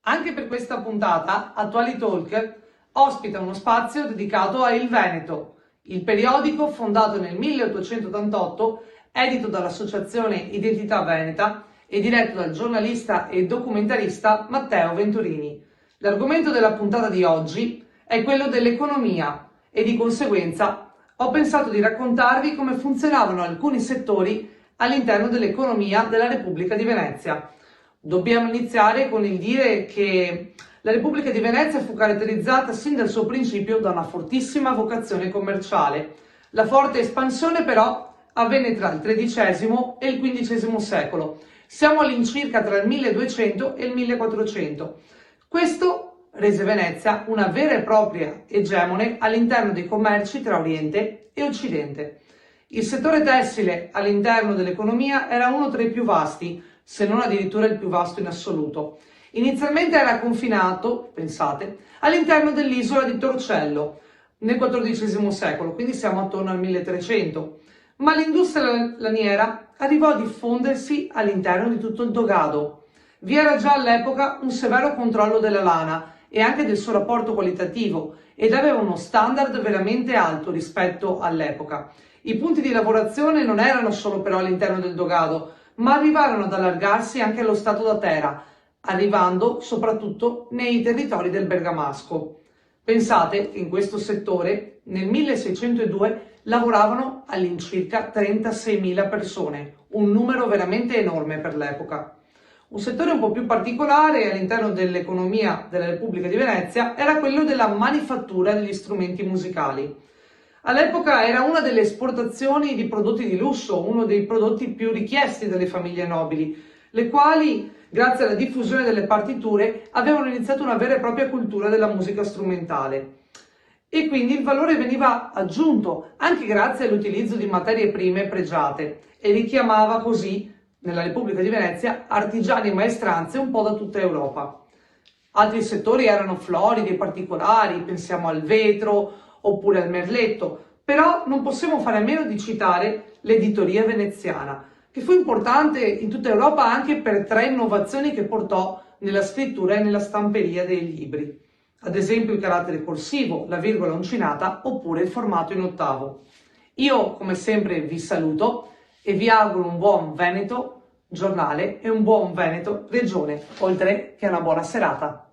Anche per questa puntata, Attuali Talk ospita uno spazio dedicato a Il Veneto, il periodico fondato nel 1888, edito dall'Associazione Identità Veneta e diretto dal giornalista e documentarista Matteo Venturini. L'argomento della puntata di oggi è quello dell'economia e di conseguenza ho pensato di raccontarvi come funzionavano alcuni settori all'interno dell'economia della Repubblica di Venezia. Dobbiamo iniziare con il dire che la Repubblica di Venezia fu caratterizzata sin dal suo principio da una fortissima vocazione commerciale. La forte espansione però avvenne tra il XIII e il XV secolo. Siamo all'incirca tra il 1200 e il 1400. Questo rese Venezia una vera e propria egemone all'interno dei commerci tra Oriente e Occidente. Il settore tessile all'interno dell'economia era uno tra i più vasti, se non addirittura il più vasto in assoluto. Inizialmente era confinato, pensate, all'interno dell'isola di Torcello, nel XIV secolo, quindi siamo attorno al 1300. Ma l'industria laniera arrivò a diffondersi all'interno di tutto il dogado. Vi era già all'epoca un severo controllo della lana e anche del suo rapporto qualitativo ed aveva uno standard veramente alto rispetto all'epoca. I punti di lavorazione non erano solo però all'interno del dogado, ma arrivarono ad allargarsi anche allo stato da terra, arrivando soprattutto nei territori del Bergamasco. Pensate che in questo settore nel 1602 lavoravano all'incirca 36.000 persone, un numero veramente enorme per l'epoca. Un settore un po' più particolare all'interno dell'economia della Repubblica di Venezia era quello della manifattura degli strumenti musicali. All'epoca era una delle esportazioni di prodotti di lusso, uno dei prodotti più richiesti dalle famiglie nobili, le quali, grazie alla diffusione delle partiture, avevano iniziato una vera e propria cultura della musica strumentale. E quindi il valore veniva aggiunto anche grazie all'utilizzo di materie prime pregiate e richiamava così, nella Repubblica di Venezia, artigiani e maestranze un po' da tutta Europa. Altri settori erano floridi e particolari, pensiamo al vetro oppure al merletto, però non possiamo fare a meno di citare l'editoria veneziana, che fu importante in tutta Europa anche per tre innovazioni che portò nella scrittura e nella stamperia dei libri. Ad esempio il carattere corsivo, la virgola uncinata oppure il formato in ottavo. Io, come sempre, vi saluto e vi auguro un buon Veneto giornale e un buon Veneto regione, oltre che una buona serata.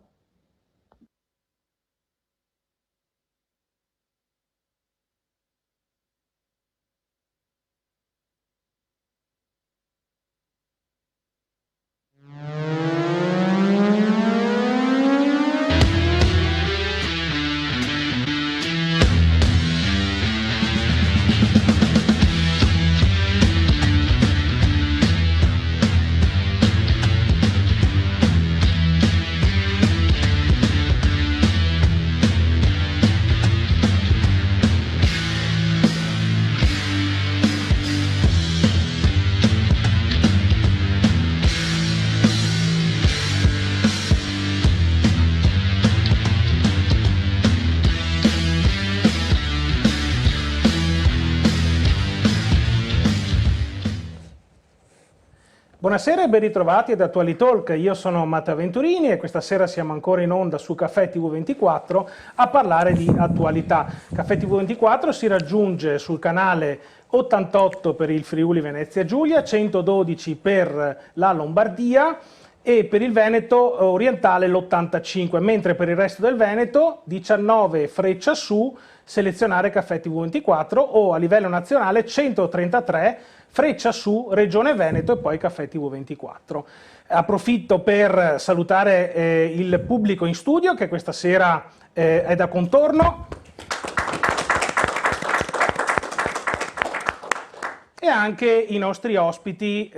Buonasera e ben ritrovati ad Attuali Talk, io sono Matteo Venturini e questa sera siamo ancora in onda su Caffè TV24 a parlare di attualità. Caffè TV24 si raggiunge sul canale 88 per il Friuli Venezia Giulia, 112 per la Lombardia e per il Veneto orientale l'85, mentre per il resto del Veneto 19 freccia su selezionare Caffè TV24 o a livello nazionale 133 freccia su Regione Veneto e poi Caffè TV24. Approfitto per salutare il pubblico in studio che questa sera è da contorno e anche i nostri ospiti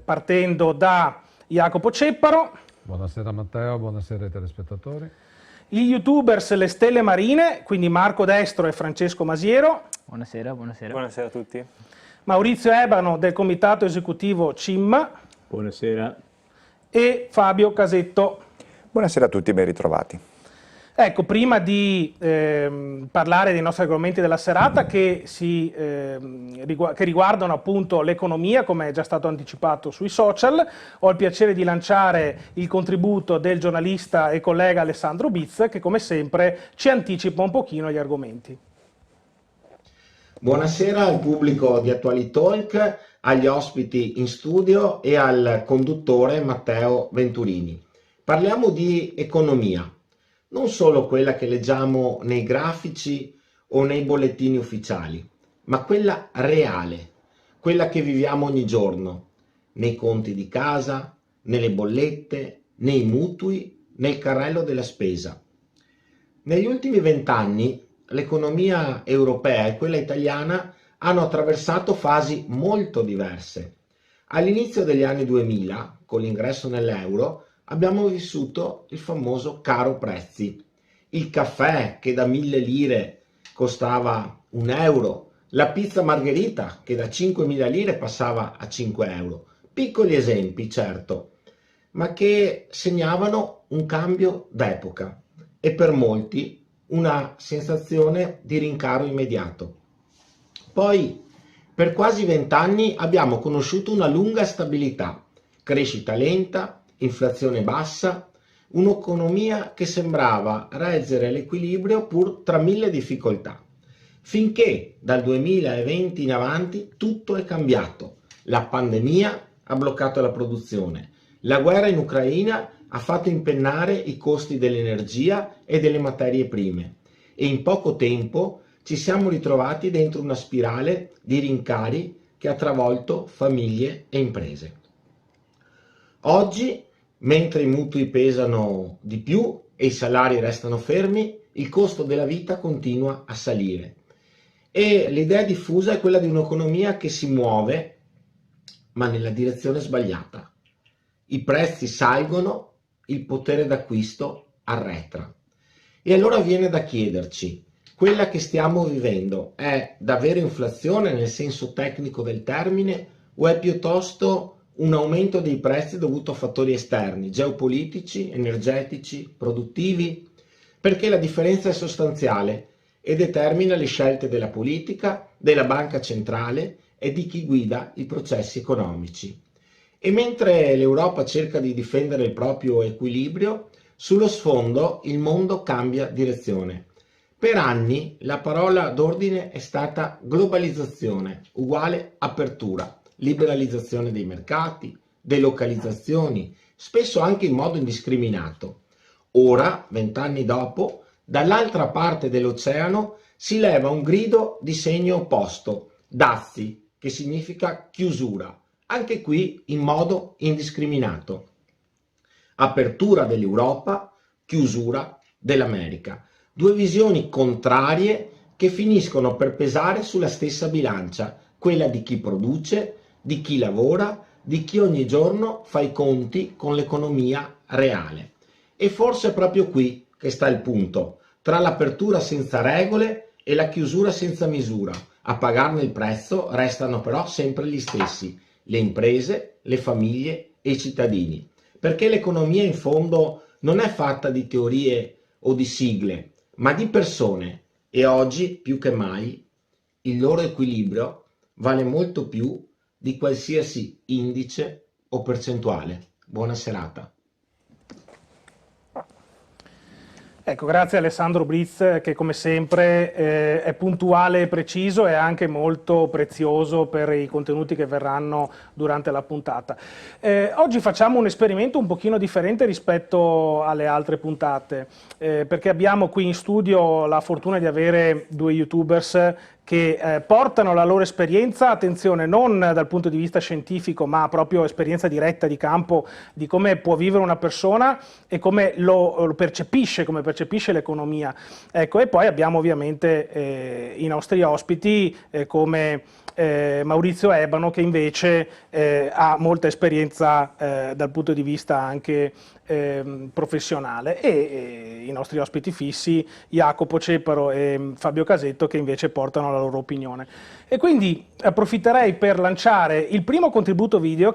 partendo da Jacopo Cepparo. Buonasera Matteo, buonasera ai telespettatori. Gli youtubers Le Stelle Marine, quindi Marco Destro e Francesco Masiero. Buonasera, buonasera. Buonasera a tutti. Maurizio Ebano del comitato esecutivo CIM. Buonasera. E Fabio Casetto. Buonasera a tutti, ben ritrovati. Ecco, prima di parlare dei nostri argomenti della serata che riguardano appunto l'economia, come è già stato anticipato sui social, ho il piacere di lanciare il contributo del giornalista e collega Alessandro Biz, che come sempre ci anticipa un pochino gli argomenti. Buonasera al pubblico di AttualiTalk, agli ospiti in studio e al conduttore Matteo Venturini. Parliamo di economia. Non solo quella che leggiamo nei grafici o nei bollettini ufficiali, ma quella reale, quella che viviamo ogni giorno, nei conti di casa, nelle bollette, nei mutui, nel carrello della spesa. Negli ultimi 20 anni l'economia europea e quella italiana hanno attraversato fasi molto diverse. All'inizio degli anni 2000, con l'ingresso nell'euro, abbiamo vissuto il famoso caro prezzi. Il caffè che da 1000 lire costava 1 euro, la pizza margherita che da 5.000 lire passava a 5 euro. Piccoli esempi, certo, ma che segnavano un cambio d'epoca e per molti una sensazione di rincaro immediato. Poi, per quasi 20 anni abbiamo conosciuto una lunga stabilità, crescita lenta, inflazione bassa, un'economia che sembrava reggere l'equilibrio pur tra mille difficoltà, finché dal 2020 in avanti tutto è cambiato. La pandemia ha bloccato la produzione, la guerra in Ucraina ha fatto impennare i costi dell'energia e delle materie prime e in poco tempo ci siamo ritrovati dentro una spirale di rincari che ha travolto famiglie e imprese. Oggi, mentre i mutui pesano di più e i salari restano fermi, il costo della vita continua a salire. E l'idea diffusa è quella di un'economia che si muove, ma nella direzione sbagliata. I prezzi salgono, il potere d'acquisto arretra. E allora viene da chiederci, quella che stiamo vivendo è davvero inflazione nel senso tecnico del termine o è piuttosto un aumento dei prezzi dovuto a fattori esterni, geopolitici, energetici, produttivi? Perché la differenza è sostanziale e determina le scelte della politica, della banca centrale e di chi guida i processi economici. E mentre l'Europa cerca di difendere il proprio equilibrio, sullo sfondo il mondo cambia direzione. Per anni la parola d'ordine è stata globalizzazione, uguale apertura, liberalizzazione dei mercati, delocalizzazioni, spesso anche in modo indiscriminato. Ora, 20 anni dopo, dall'altra parte dell'oceano si leva un grido di segno opposto, dazi, che significa chiusura, anche qui in modo indiscriminato. Apertura dell'Europa, chiusura dell'America. Due visioni contrarie che finiscono per pesare sulla stessa bilancia, quella di chi produce, di chi lavora, di chi ogni giorno fa i conti con l'economia reale. E forse è proprio qui che sta il punto, tra l'apertura senza regole e la chiusura senza misura. A pagarne il prezzo restano però sempre gli stessi, le imprese, le famiglie e i cittadini. Perché l'economia in fondo non è fatta di teorie o di sigle, ma di persone e oggi più che mai il loro equilibrio vale molto più di qualsiasi indice o percentuale. Buona serata. Ecco, grazie a Alessandro Briz che come sempre è puntuale e preciso e anche molto prezioso per i contenuti che verranno durante la puntata. Oggi facciamo un esperimento un pochino differente rispetto alle altre puntate, perché abbiamo qui in studio la fortuna di avere due youtubers che portano la loro esperienza, attenzione, non dal punto di vista scientifico, ma proprio esperienza diretta di campo di come può vivere una persona e come lo percepisce, come percepisce l'economia. Ecco, e poi abbiamo ovviamente i nostri ospiti come Maurizio Ebano, che invece ha molta esperienza dal punto di vista anche professionale, e i nostri ospiti fissi Jacopo Ceparo e Fabio Casetto, che invece portano la loro opinione. E quindi approfitterei per lanciare il primo contributo video,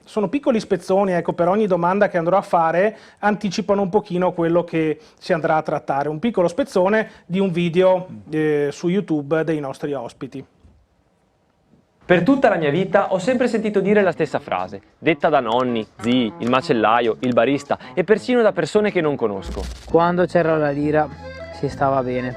sono piccoli spezzoni, ecco, per ogni domanda che andrò a fare anticipano un pochino quello che si andrà a trattare, un piccolo spezzone di un video su YouTube dei nostri ospiti. Per tutta la mia vita ho sempre sentito dire la stessa frase, detta da nonni, zii, il macellaio, il barista e persino da persone che non conosco. Quando c'era la lira si stava bene,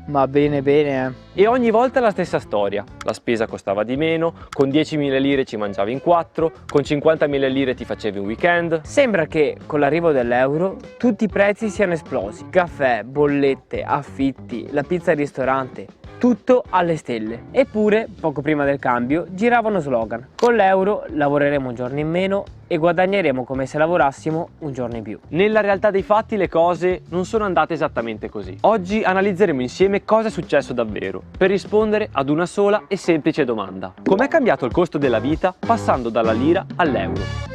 ma bene bene. E ogni volta la stessa storia, la spesa costava di meno, con 10.000 lire ci mangiavi in 4, con 50.000 lire ti facevi un weekend. Sembra che con l'arrivo dell'euro tutti i prezzi siano esplosi, caffè, bollette, affitti, la pizza al ristorante, tutto alle stelle. Eppure, poco prima del cambio, girava uno slogan: con l'euro lavoreremo un giorno in meno e guadagneremo come se lavorassimo un giorno in più. Nella realtà dei fatti le cose non sono andate esattamente così. Oggi analizzeremo insieme cosa è successo davvero, per rispondere ad una sola e semplice domanda: com'è cambiato il costo della vita passando dalla lira all'euro?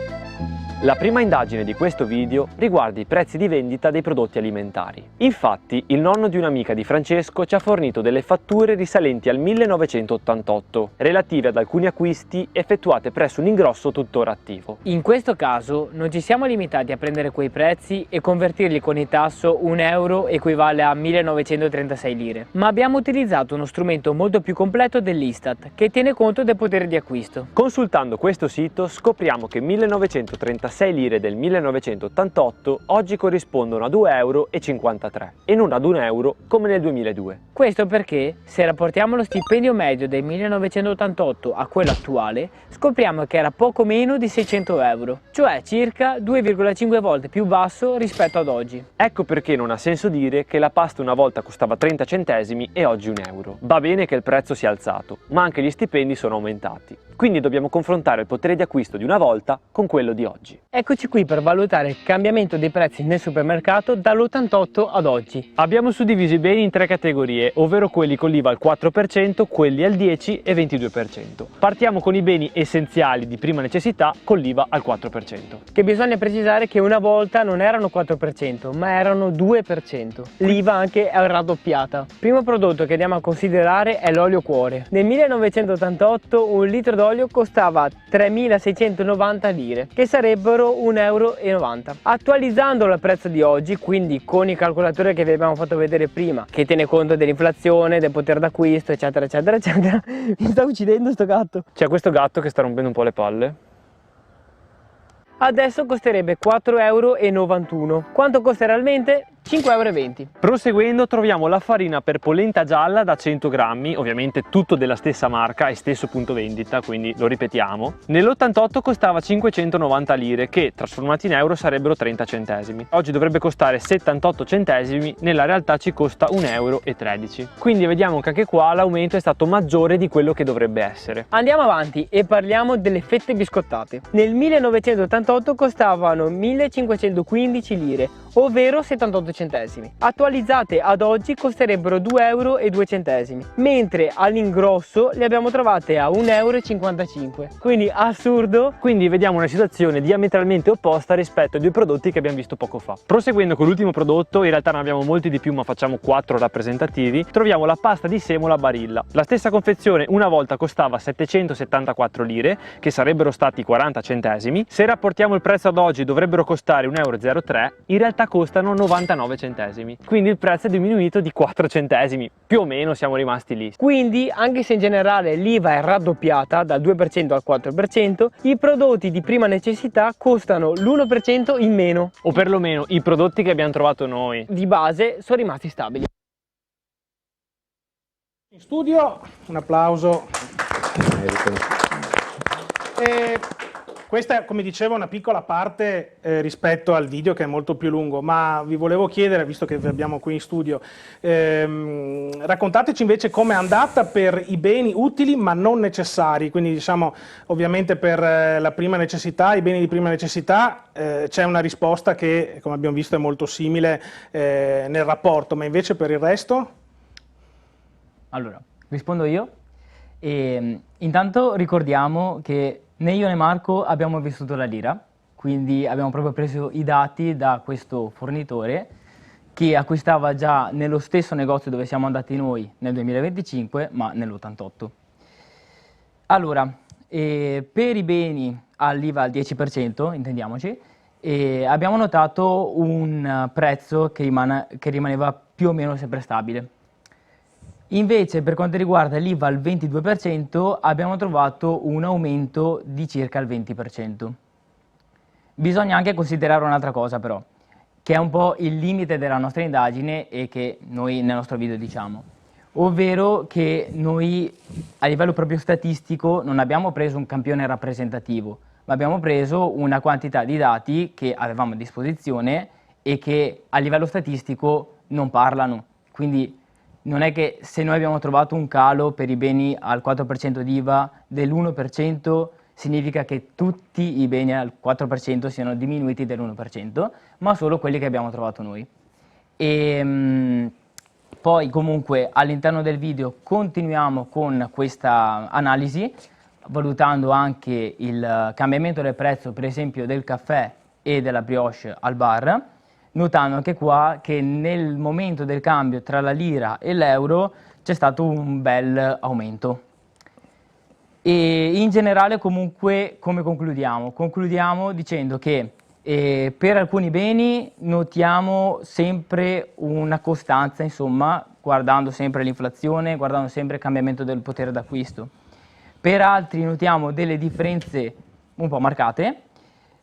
La prima indagine di questo video riguarda i prezzi di vendita dei prodotti alimentari. Infatti, il nonno di un'amica di Francesco ci ha fornito delle fatture risalenti al 1988, relative ad alcuni acquisti effettuate presso un ingrosso tuttora attivo. In questo caso non ci siamo limitati a prendere quei prezzi e convertirli con il tasso 1 euro equivale a 1936 lire, ma abbiamo utilizzato uno strumento molto più completo dell'Istat, che tiene conto del potere di acquisto. Consultando questo sito scopriamo che 1936 lire del 1988 oggi corrispondono a 2,53 euro e non ad 1 euro come nel 2002. Questo perché, se rapportiamo lo stipendio medio del 1988 a quello attuale, scopriamo che era poco meno di 600 euro, cioè circa 2,5 volte più basso rispetto ad oggi. Ecco perché non ha senso dire che la pasta una volta costava 30 centesimi e oggi 1 euro. Va bene che il prezzo sia alzato, ma anche gli stipendi sono aumentati. Quindi dobbiamo confrontare il potere di acquisto di una volta con quello di oggi. Eccoci qui per valutare il cambiamento dei prezzi nel supermercato dall'88 ad oggi. Abbiamo suddiviso i beni in 3 categorie, ovvero quelli con l'IVA al 4%, quelli al 10% e 22%. Partiamo con i beni essenziali di prima necessità con l'IVA al 4%. Che bisogna precisare che una volta non erano 4%, ma erano 2%. L'IVA anche è raddoppiata. Primo prodotto che andiamo a considerare è l'olio cuore. Nel 1988 un litro d'olio costava 3.690 lire, che sarebbero 1,90 euro. Attualizzandolo al prezzo di oggi, quindi con il calcolatore che vi abbiamo fatto vedere prima, che tiene conto dell'inflazione, del potere d'acquisto, eccetera eccetera eccetera. Mi sta uccidendo sto gatto. C'è questo gatto che sta rompendo un po' le palle. Adesso costerebbe 4,91 euro. Quanto costa realmente? 5,20 euro. Proseguendo troviamo la farina per polenta gialla da 100 grammi, ovviamente tutto della stessa marca e stesso punto vendita, quindi lo ripetiamo. Nell'88 costava 590 lire, che trasformati in euro sarebbero 30 centesimi. Oggi dovrebbe costare 78 centesimi, nella realtà ci costa 1,13 euro. Quindi vediamo che anche qua l'aumento è stato maggiore di quello che dovrebbe essere. Andiamo avanti e parliamo delle fette biscottate. Nel 1988 costavano 1515 lire, ovvero 78 centesimi. Attualizzate ad oggi costerebbero 2,02 euro, mentre all'ingrosso le abbiamo trovate a 1,55 euro. Quindi assurdo. Quindi vediamo una situazione diametralmente opposta rispetto ai due prodotti che abbiamo visto poco fa. Proseguendo con l'ultimo prodotto, in realtà ne abbiamo molti di più ma facciamo 4 rappresentativi, troviamo la pasta di semola Barilla. La stessa confezione una volta costava 774 lire, che sarebbero stati 40 centesimi. Se rapportiamo il prezzo ad oggi dovrebbero costare 1,03 euro, in realtà costano 99 centesimi, quindi il prezzo è diminuito di 4 centesimi, più o meno siamo rimasti lì. Quindi, anche se in generale l'IVA è raddoppiata dal 2% al 4%, i prodotti di prima necessità costano l'1% in meno, o perlomeno i prodotti che abbiamo trovato noi di base sono rimasti stabili. In studio, un applauso. Questa è, come dicevo, una piccola parte rispetto al video che è molto più lungo, ma vi volevo chiedere, visto che vi abbiamo qui in studio, raccontateci invece com'è andata per i beni utili ma non necessari, quindi diciamo ovviamente per la prima necessità, i beni di prima necessità, c'è una risposta che, come abbiamo visto, è molto simile nel rapporto, ma invece per il resto? Allora, rispondo io. Intanto ricordiamo che né io né Marco abbiamo vissuto la lira, quindi abbiamo proprio preso i dati da questo fornitore che acquistava già nello stesso negozio dove siamo andati noi nel 2025, ma nell'88. Allora, per i beni all'IVA al 10%, intendiamoci, abbiamo notato un prezzo che rimaneva più o meno sempre stabile. Invece per quanto riguarda l'IVA al 22% abbiamo trovato un aumento di circa il 20%. Bisogna anche considerare un'altra cosa però, che è un po' il limite della nostra indagine e che noi nel nostro video diciamo, ovvero che noi a livello proprio statistico non abbiamo preso un campione rappresentativo, ma abbiamo preso una quantità di dati che avevamo a disposizione e che a livello statistico non parlano. Quindi non è che se noi abbiamo trovato un calo per i beni al 4% di IVA dell'1%, significa che tutti i beni al 4% siano diminuiti dell'1%, ma solo quelli che abbiamo trovato noi. Poi comunque all'interno del video continuiamo con questa analisi, valutando anche il cambiamento del prezzo, per esempio del caffè e della brioche al bar, notando anche qua che nel momento del cambio tra la lira e l'euro c'è stato un bel aumento. E in generale comunque come concludiamo? Concludiamo dicendo che per alcuni beni notiamo sempre una costanza, insomma, guardando sempre l'inflazione, guardando sempre il cambiamento del potere d'acquisto. Per altri notiamo delle differenze un po' marcate,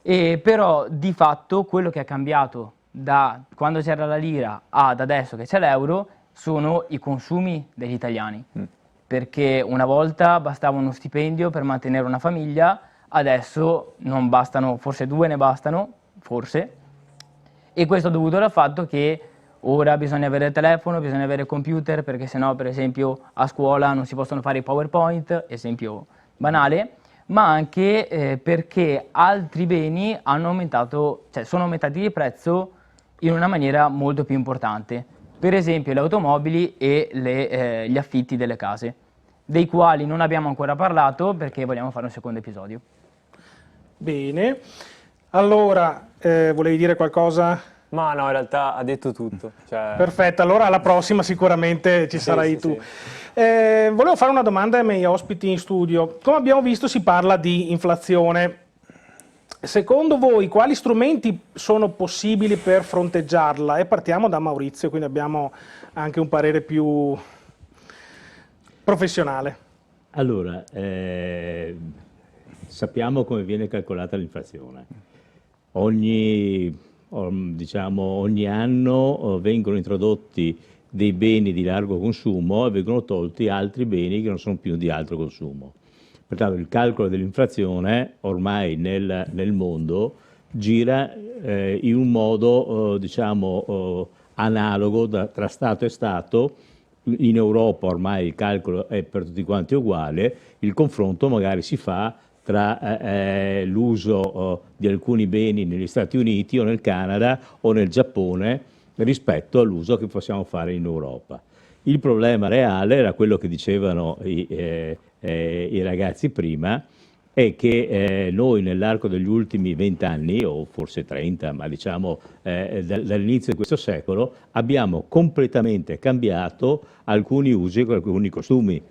però di fatto quello che è cambiato da quando c'era la lira ad adesso che c'è l'euro sono i consumi degli italiani. Perché una volta bastava uno stipendio per mantenere una famiglia, adesso non bastano, forse 2 ne bastano, forse, e questo è dovuto al fatto che ora bisogna avere il telefono, bisogna avere il computer, perché sennò per esempio a scuola non si possono fare i PowerPoint, esempio banale, ma anche perché altri beni hanno aumentato, cioè sono aumentati di prezzo in una maniera molto più importante. Per esempio le automobili e gli affitti delle case, dei quali non abbiamo ancora parlato perché vogliamo fare un secondo episodio. Bene, allora volevi dire qualcosa? Ma no, in realtà ha detto tutto. Cioè... Perfetto, allora alla prossima sicuramente ci sarai sì, tu. Sì. Volevo fare una domanda ai miei ospiti in studio. Come abbiamo visto si parla di inflazione. Secondo voi quali strumenti sono possibili per fronteggiarla? E partiamo da Maurizio, quindi abbiamo anche un parere più professionale. Allora, sappiamo come viene calcolata l'inflazione. Ogni anno vengono introdotti dei beni di largo consumo e vengono tolti altri beni che non sono più di alto consumo. Pertanto il calcolo dell'inflazione ormai nel mondo gira in un modo analogo tra Stato e Stato. In Europa ormai il calcolo è per tutti quanti uguale, il confronto magari si fa tra l'uso di alcuni beni negli Stati Uniti o nel Canada o nel Giappone rispetto all'uso che possiamo fare in Europa. Il problema reale era quello che dicevano i ragazzi prima, è che noi nell'arco degli ultimi 20 anni, o forse 30, ma diciamo dall'inizio di questo secolo, abbiamo completamente cambiato alcuni usi e alcuni costumi.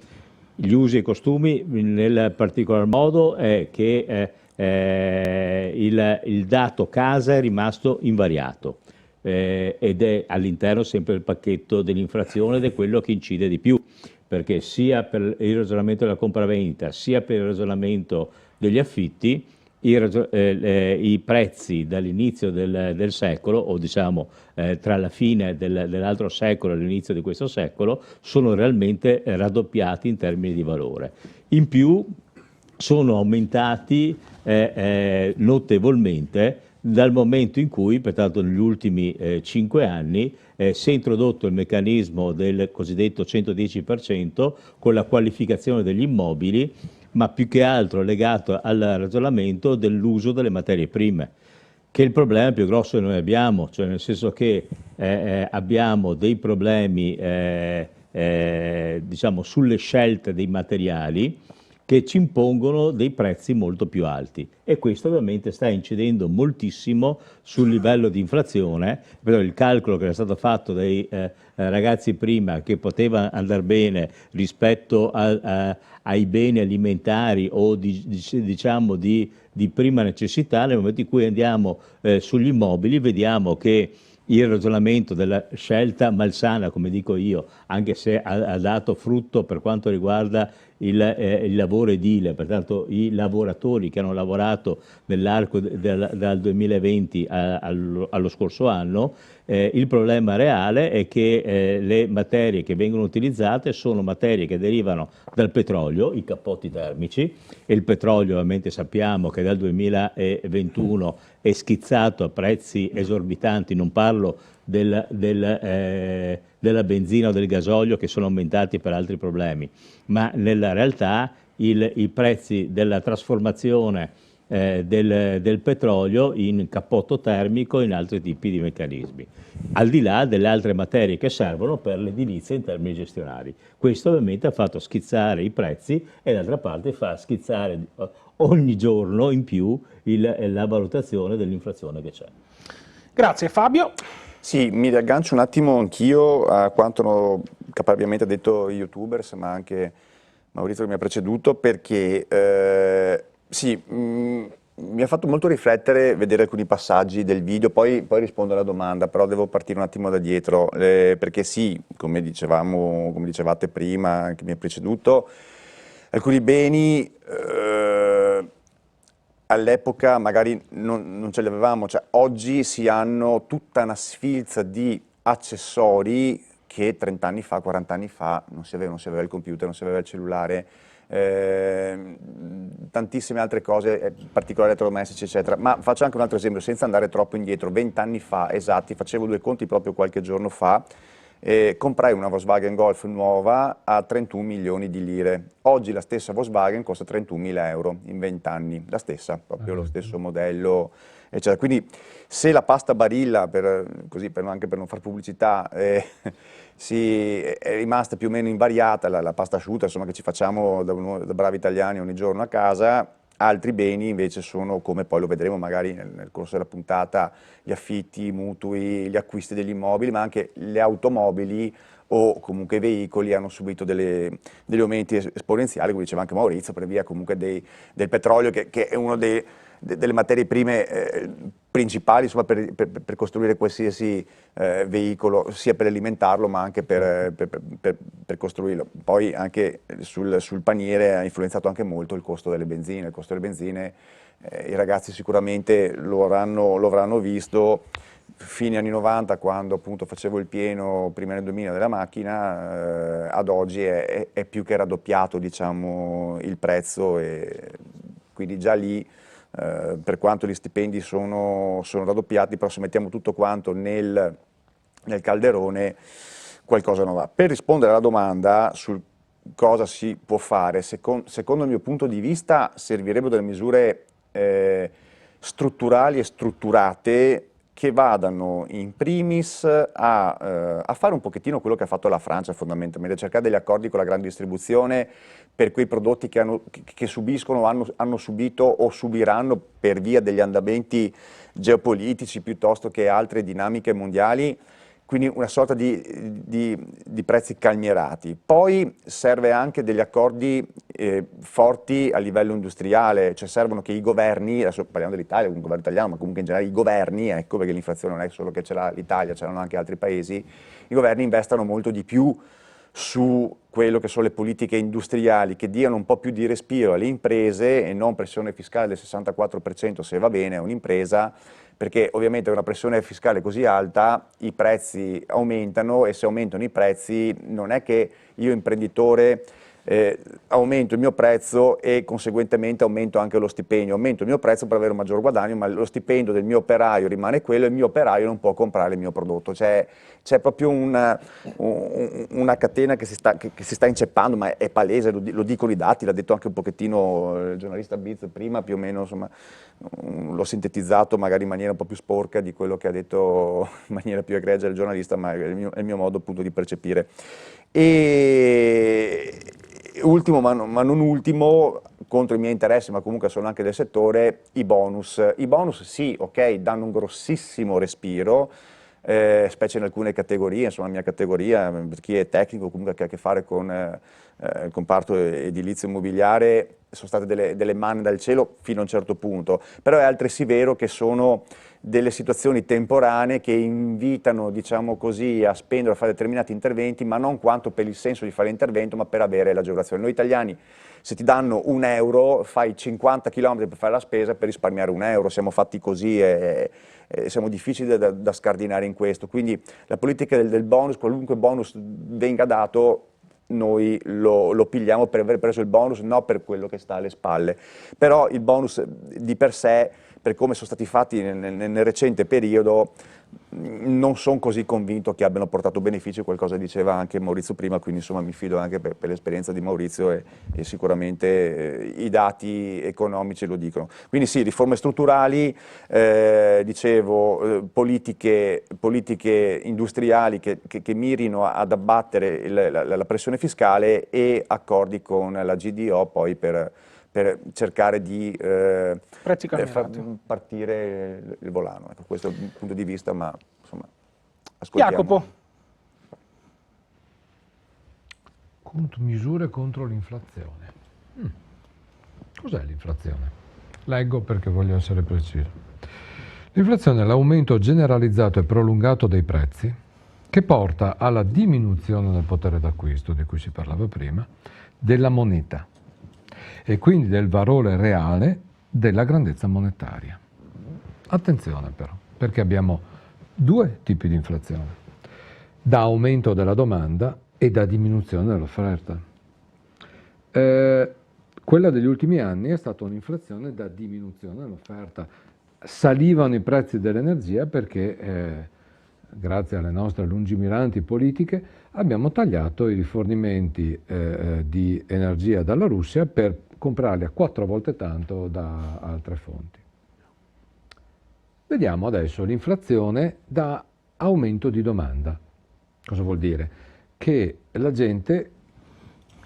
Gli usi e i costumi nel particolar modo è che il dato casa è rimasto invariato ed è all'interno sempre del pacchetto dell'inflazione ed è quello che incide di più, perché sia per il ragionamento della compravendita sia per il ragionamento degli affitti i prezzi dall'inizio del secolo, o diciamo tra la fine dell'altro secolo e l'inizio di questo secolo, sono realmente raddoppiati in termini di valore. In più sono aumentati notevolmente dal momento in cui, pertanto negli ultimi 5 anni, si è introdotto il meccanismo del cosiddetto 110% con la qualificazione degli immobili, ma più che altro legato al ragionamento dell'uso delle materie prime, che è il problema più grosso che noi abbiamo, cioè nel senso che abbiamo dei problemi diciamo, sulle scelte dei materiali che ci impongono dei prezzi molto più alti, e questo ovviamente sta incidendo moltissimo sul livello di inflazione. Però il calcolo che era stato fatto dai ragazzi prima, che poteva andare bene rispetto ai beni alimentari o diciamo di prima necessità, nel momento in cui andiamo sugli immobili vediamo che il ragionamento della scelta malsana, come dico io, anche se ha dato frutto per quanto riguarda il lavoro edile, pertanto i lavoratori che hanno lavorato nell'arco dal 2020 allo scorso anno, il problema reale è che le materie che vengono utilizzate sono materie che derivano dal petrolio, i cappotti termici, e il petrolio ovviamente sappiamo che dal 2021 è schizzato a prezzi esorbitanti, non parlo della benzina o del gasolio che sono aumentati per altri problemi, ma nella realtà i prezzi della trasformazione del petrolio in cappotto termico e in altri tipi di meccanismi, al di là delle altre materie che servono per l'edilizia in termini gestionali. Questo ovviamente ha fatto schizzare i prezzi e d'altra parte fa schizzare ogni giorno in più la valutazione dell'inflazione che c'è. Grazie Fabio. Sì, mi riaggancio un attimo anch'io a quanto hanno caparbiamente detto i youtubers, ma anche Maurizio che mi ha preceduto, perché sì, mi ha fatto molto riflettere vedere alcuni passaggi del video, poi rispondo alla domanda, però devo partire un attimo da dietro, perché sì, come dicevate prima, che mi ha preceduto, alcuni beni all'epoca magari non ce li avevamo, cioè oggi si hanno tutta una sfilza di accessori che 30 anni fa, 40 anni fa non si aveva il computer, non si aveva il cellulare, tantissime altre cose, particolari elettrodomestici eccetera. Ma faccio anche un altro esempio senza andare troppo indietro. 20 anni fa esatti, facevo due conti proprio qualche giorno fa, comprai una Volkswagen Golf nuova a 31 milioni di lire. Oggi la stessa Volkswagen costa 31.000 euro in 20 anni, la stessa, proprio lo stesso modello eccetera. Quindi se la pasta Barilla, anche per non fare pubblicità, è rimasta più o meno invariata, la pasta asciutta insomma, che ci facciamo da bravi italiani ogni giorno a casa, altri beni invece sono, come poi lo vedremo magari nel corso della puntata, gli affitti, i mutui, gli acquisti degli immobili, ma anche le automobili o comunque i veicoli hanno subito degli aumenti esponenziali, come diceva anche Maurizio, per via comunque del petrolio che è uno delle materie prime principali insomma, per costruire qualsiasi veicolo, sia per alimentarlo ma anche per costruirlo. Poi anche sul paniere ha influenzato anche molto il costo delle benzine. Il costo delle benzine, i ragazzi sicuramente lo avranno visto, fine anni 90 quando appunto facevo il pieno prima nel 2000 della macchina, ad oggi è più che raddoppiato diciamo, il prezzo, e quindi già lì per quanto gli stipendi sono raddoppiati, però se mettiamo tutto quanto nel calderone qualcosa non va. Per rispondere alla domanda sul cosa si può fare, secondo il mio punto di vista servirebbero delle misure strutturali e strutturate che vadano in primis a fare un pochettino quello che ha fatto la Francia fondamentalmente, cercare degli accordi con la grande distribuzione per quei prodotti che subiscono, hanno subito o subiranno per via degli andamenti geopolitici piuttosto che altre dinamiche mondiali, quindi una sorta di prezzi calmierati. Poi serve anche degli accordi forti a livello industriale, cioè servono che i governi, adesso parliamo dell'Italia, un governo italiano, ma comunque in generale i governi, ecco, perché l'inflazione non è solo che ce l'ha l'Italia, ce l'hanno anche altri paesi, i governi investano molto di più su quello che sono le politiche industriali, che diano un po' più di respiro alle imprese e non pressione fiscale del 64% se va bene a un'impresa, perché ovviamente una pressione fiscale così alta i prezzi aumentano, e se aumentano i prezzi non è che io imprenditore aumento il mio prezzo e conseguentemente aumento anche lo stipendio, aumento il mio prezzo per avere un maggior guadagno, ma lo stipendio del mio operaio rimane quello e il mio operaio non può comprare il mio prodotto. C'è proprio una catena che si sta inceppando, ma è palese, lo dicono i dati, l'ha detto anche un pochettino il giornalista Biz prima, più o meno, insomma, l'ho sintetizzato magari in maniera un po' più sporca di quello che ha detto in maniera più egregia il giornalista, ma è il mio modo appunto di percepire. E ultimo, ma non ultimo, contro i miei interessi, ma comunque sono anche del settore, i bonus. I bonus sì, ok, danno un grossissimo respiro, specie in alcune categorie, insomma la mia categoria, per chi è tecnico, comunque che ha a che fare con il comparto edilizio immobiliare, sono state delle manne dal cielo fino a un certo punto, però è altresì vero che sono delle situazioni temporanee che invitano, diciamo così, a spendere, a fare determinati interventi, ma non quanto per il senso di fare l'intervento, ma per avere l'agevolazione. Noi italiani, se ti danno €1, fai 50 km per fare la spesa per risparmiare €1, siamo fatti così e siamo difficili da scardinare in questo, quindi la politica del bonus, qualunque bonus venga dato, noi lo pigliamo per aver preso il bonus, non per quello che sta alle spalle. Però il bonus di per sé, per come sono stati fatti nel recente periodo, non sono così convinto che abbiano portato benefici, qualcosa diceva anche Maurizio prima, quindi insomma mi fido anche per l'esperienza di Maurizio e sicuramente i dati economici lo dicono. Quindi sì, riforme strutturali, dicevo, politiche industriali che mirino ad abbattere la pressione fiscale e accordi con la GDO poi per cercare di far partire il volano. Ecco, questo è il punto di vista, ma insomma, ascoltiamo. Jacopo. Misure contro l'inflazione. Cos'è l'inflazione? Leggo perché voglio essere preciso. L'inflazione è l'aumento generalizzato e prolungato dei prezzi che porta alla diminuzione del potere d'acquisto, di cui si parlava prima, della moneta e quindi del valore reale della grandezza monetaria. Attenzione però, perché abbiamo due tipi di inflazione, da aumento della domanda e da diminuzione dell'offerta. Quella degli ultimi anni è stata un'inflazione da diminuzione dell'offerta. Salivano i prezzi dell'energia perché, grazie alle nostre lungimiranti politiche, abbiamo tagliato i rifornimenti di energia dalla Russia per comprarli a 4 volte tanto da altre fonti. Vediamo adesso l'inflazione da aumento di domanda. Cosa vuol dire? Che la gente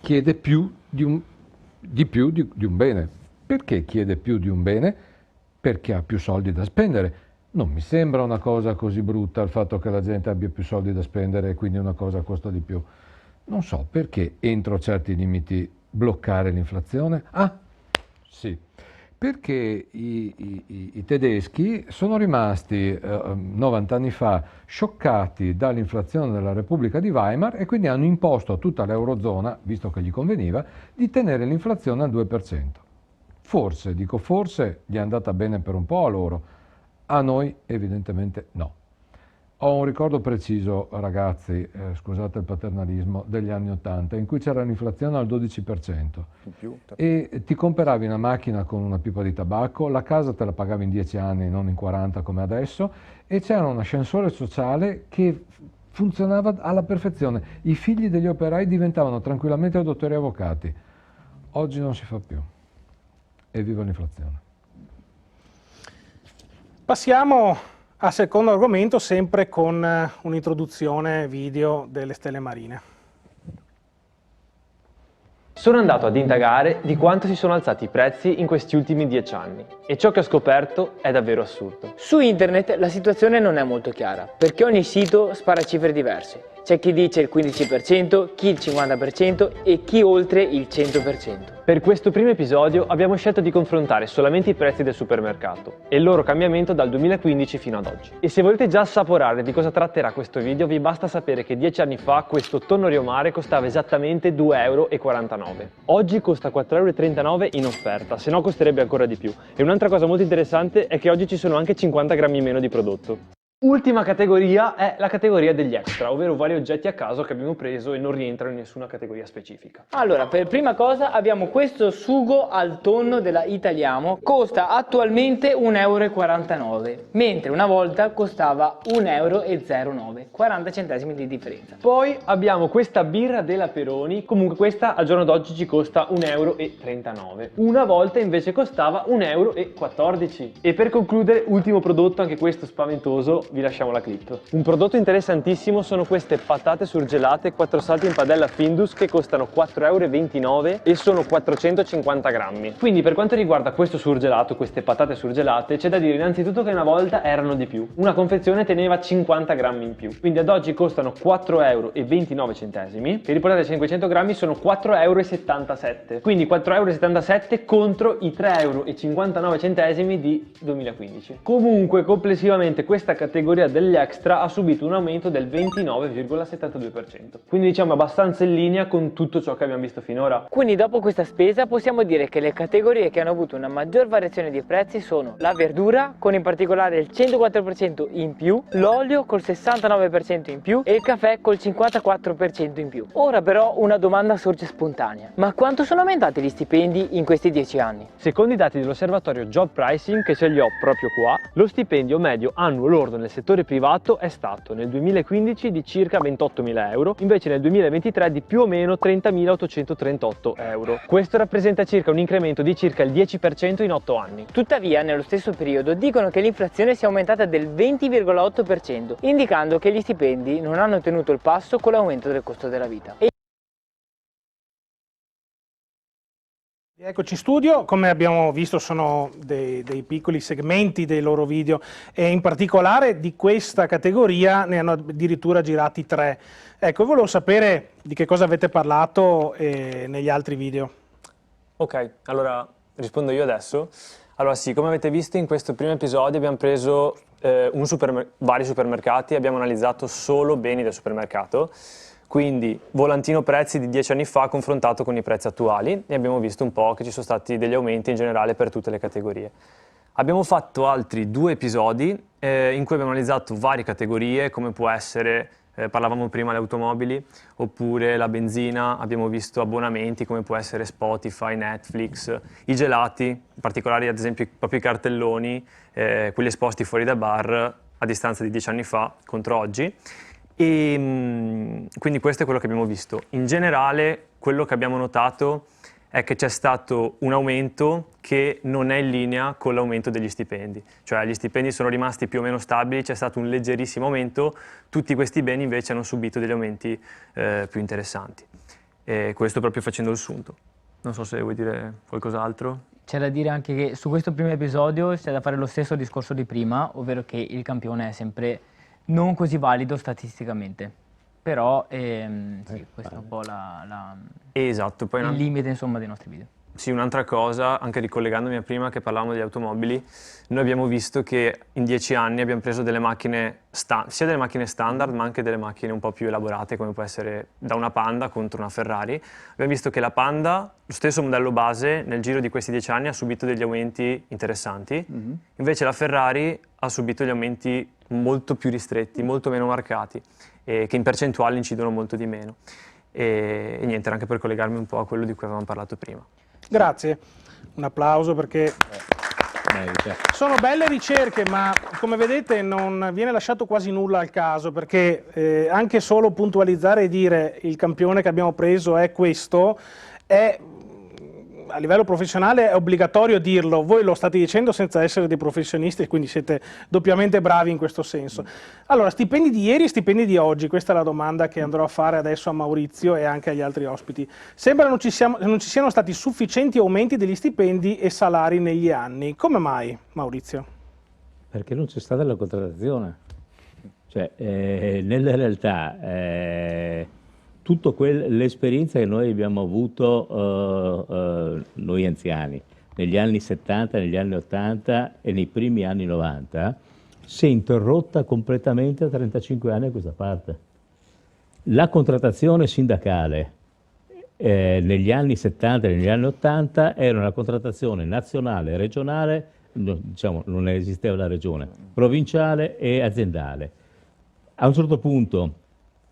chiede più di un bene. Perché chiede più di un bene? Perché ha più soldi da spendere. Non mi sembra una cosa così brutta il fatto che la gente abbia più soldi da spendere e quindi una cosa costa di più. Non so perché entro certi limiti bloccare l'inflazione. Ah, sì, perché i tedeschi sono rimasti 90 anni fa scioccati dall'inflazione della Repubblica di Weimar e quindi hanno imposto a tutta l'Eurozona, visto che gli conveniva, di tenere l'inflazione al 2%. Forse, dico forse, gli è andata bene per un po' a loro, a noi evidentemente no. Ho un ricordo preciso, ragazzi, scusate il paternalismo, degli anni '80, in cui c'era l'inflazione al 12%. E ti compravi una macchina con una pipa di tabacco, la casa te la pagavi in 10 anni, non in 40 come adesso, e c'era un ascensore sociale che funzionava alla perfezione. I figli degli operai diventavano tranquillamente dottori e avvocati. Oggi non si fa più. Evviva l'inflazione. Passiamo al secondo argomento, sempre con un'introduzione video delle stelle marine. Sono andato ad indagare di quanto si sono alzati i prezzi in questi ultimi 10 anni e ciò che ho scoperto è davvero assurdo. Su internet la situazione non è molto chiara, perché ogni sito spara cifre diverse. C'è chi dice il 15%, chi il 50% e chi oltre il 100%. Per questo primo episodio abbiamo scelto di confrontare solamente i prezzi del supermercato e il loro cambiamento dal 2015 fino ad oggi. E se volete già assaporare di cosa tratterà questo video, vi basta sapere che 10 anni fa questo tonno riomare costava esattamente €2,49. Oggi costa €4,39 in offerta, se no costerebbe ancora di più. E un'altra cosa molto interessante è che oggi ci sono anche 50 grammi in meno di prodotto. Ultima categoria è la categoria degli extra, ovvero vari oggetti a caso che abbiamo preso e non rientrano in nessuna categoria specifica. Allora, per prima cosa abbiamo questo sugo al tonno della Italiamo, costa attualmente 1,49 €, mentre una volta costava 1,09 €, 40 centesimi di differenza. Poi abbiamo questa birra della Peroni, comunque questa al giorno d'oggi ci costa 1,39 €, una volta invece costava 1,14 €. E per concludere, ultimo prodotto, anche questo spaventoso, vi lasciamo la clip. Un prodotto interessantissimo sono queste patate surgelate 4 salti in padella Findus che costano 4,29 € e sono 450 grammi. Quindi per quanto riguarda questo surgelato, queste patate surgelate, c'è da dire innanzitutto che una volta erano di più. Una confezione teneva 50 grammi in più, quindi ad oggi costano 4,29 € e riportate 500 grammi sono 4,77 €. Quindi 4,77 € contro i 3,59 € di 2015. Comunque complessivamente questa categoria degli extra ha subito un aumento del 29,72%, quindi diciamo abbastanza in linea con tutto ciò che abbiamo visto finora. Quindi dopo questa spesa possiamo dire che le categorie che hanno avuto una maggior variazione di prezzi sono la verdura con in particolare il 104% in più, l'olio col 69% in più e il caffè col 54% in più. Ora però una domanda sorge spontanea: ma quanto sono aumentati gli stipendi in questi 10 anni? Secondo i dati dell'osservatorio Job Pricing, che ce li ho proprio qua, lo stipendio medio annuo lordo nel settore privato è stato nel 2015 di circa 28.000 €, invece nel 2023 di più o meno 30.838 €. Questo rappresenta circa un incremento di circa il 10% in 8 anni. Tuttavia, nello stesso periodo dicono che l'inflazione sia aumentata del 20,8%, indicando che gli stipendi non hanno tenuto il passo con l'aumento del costo della vita. Eccoci in studio, come abbiamo visto sono dei piccoli segmenti dei loro video e in particolare di questa categoria ne hanno addirittura girati 3. Ecco, volevo sapere di che cosa avete parlato negli altri video. Ok, allora rispondo io adesso. Allora sì, come avete visto in questo primo episodio abbiamo preso vari supermercati, abbiamo analizzato solo beni del supermercato. Quindi volantino prezzi di 10 anni fa confrontato con i prezzi attuali e abbiamo visto un po' che ci sono stati degli aumenti in generale per tutte le categorie. Abbiamo fatto altri 2 episodi in cui abbiamo analizzato varie categorie come può essere, parlavamo prima, le automobili oppure la benzina, abbiamo visto abbonamenti come può essere Spotify, Netflix, i gelati, in particolare ad esempio proprio i cartelloni, quelli esposti fuori da bar a distanza di 10 anni fa contro oggi. E quindi questo è quello che abbiamo visto. In generale quello che abbiamo notato è che c'è stato un aumento che non è in linea con l'aumento degli stipendi, cioè gli stipendi sono rimasti più o meno stabili, c'è stato un leggerissimo aumento, tutti questi beni invece hanno subito degli aumenti più interessanti. E questo proprio facendo il sunto. Non so se vuoi dire qualcos'altro. C'è da dire anche che su questo primo episodio c'è da fare lo stesso discorso di prima, ovvero che il campione è sempre non così valido statisticamente, però sì, questo è un po' esatto, poi il limite insomma dei nostri video. Sì, un'altra cosa, anche ricollegandomi a prima che parlavamo degli automobili, noi abbiamo visto che in 10 anni abbiamo preso delle macchine, sia delle macchine standard ma anche delle macchine un po' più elaborate come può essere da una Panda contro una Ferrari. Abbiamo visto che la Panda, lo stesso modello base, nel giro di questi 10 anni ha subito degli aumenti interessanti, invece la Ferrari ha subito degli aumenti molto più ristretti, molto meno marcati e che in percentuale incidono molto di meno. E niente, era anche per collegarmi un po' a quello di cui avevamo parlato prima. Grazie, un applauso perché sono belle ricerche, ma come vedete non viene lasciato quasi nulla al caso, perché anche solo puntualizzare e dire il campione che abbiamo preso è questo, a livello professionale è obbligatorio dirlo, voi lo state dicendo senza essere dei professionisti e quindi siete doppiamente bravi in questo senso. Allora, stipendi di ieri e stipendi di oggi, questa è la domanda che andrò a fare adesso a Maurizio e anche agli altri ospiti. Sembra non ci siano stati sufficienti aumenti degli stipendi e salari negli anni. Come mai, Maurizio? Perché non c'è stata la contrattazione. Cioè, nella realtà tutta l'esperienza che noi abbiamo avuto, noi anziani, negli anni 70, negli anni 80 e nei primi anni 90, si è interrotta completamente a 35 anni a questa parte. La contrattazione sindacale negli anni 70 e negli anni 80 era una contrattazione nazionale, regionale, diciamo, non esisteva la regione, provinciale e aziendale. A un certo punto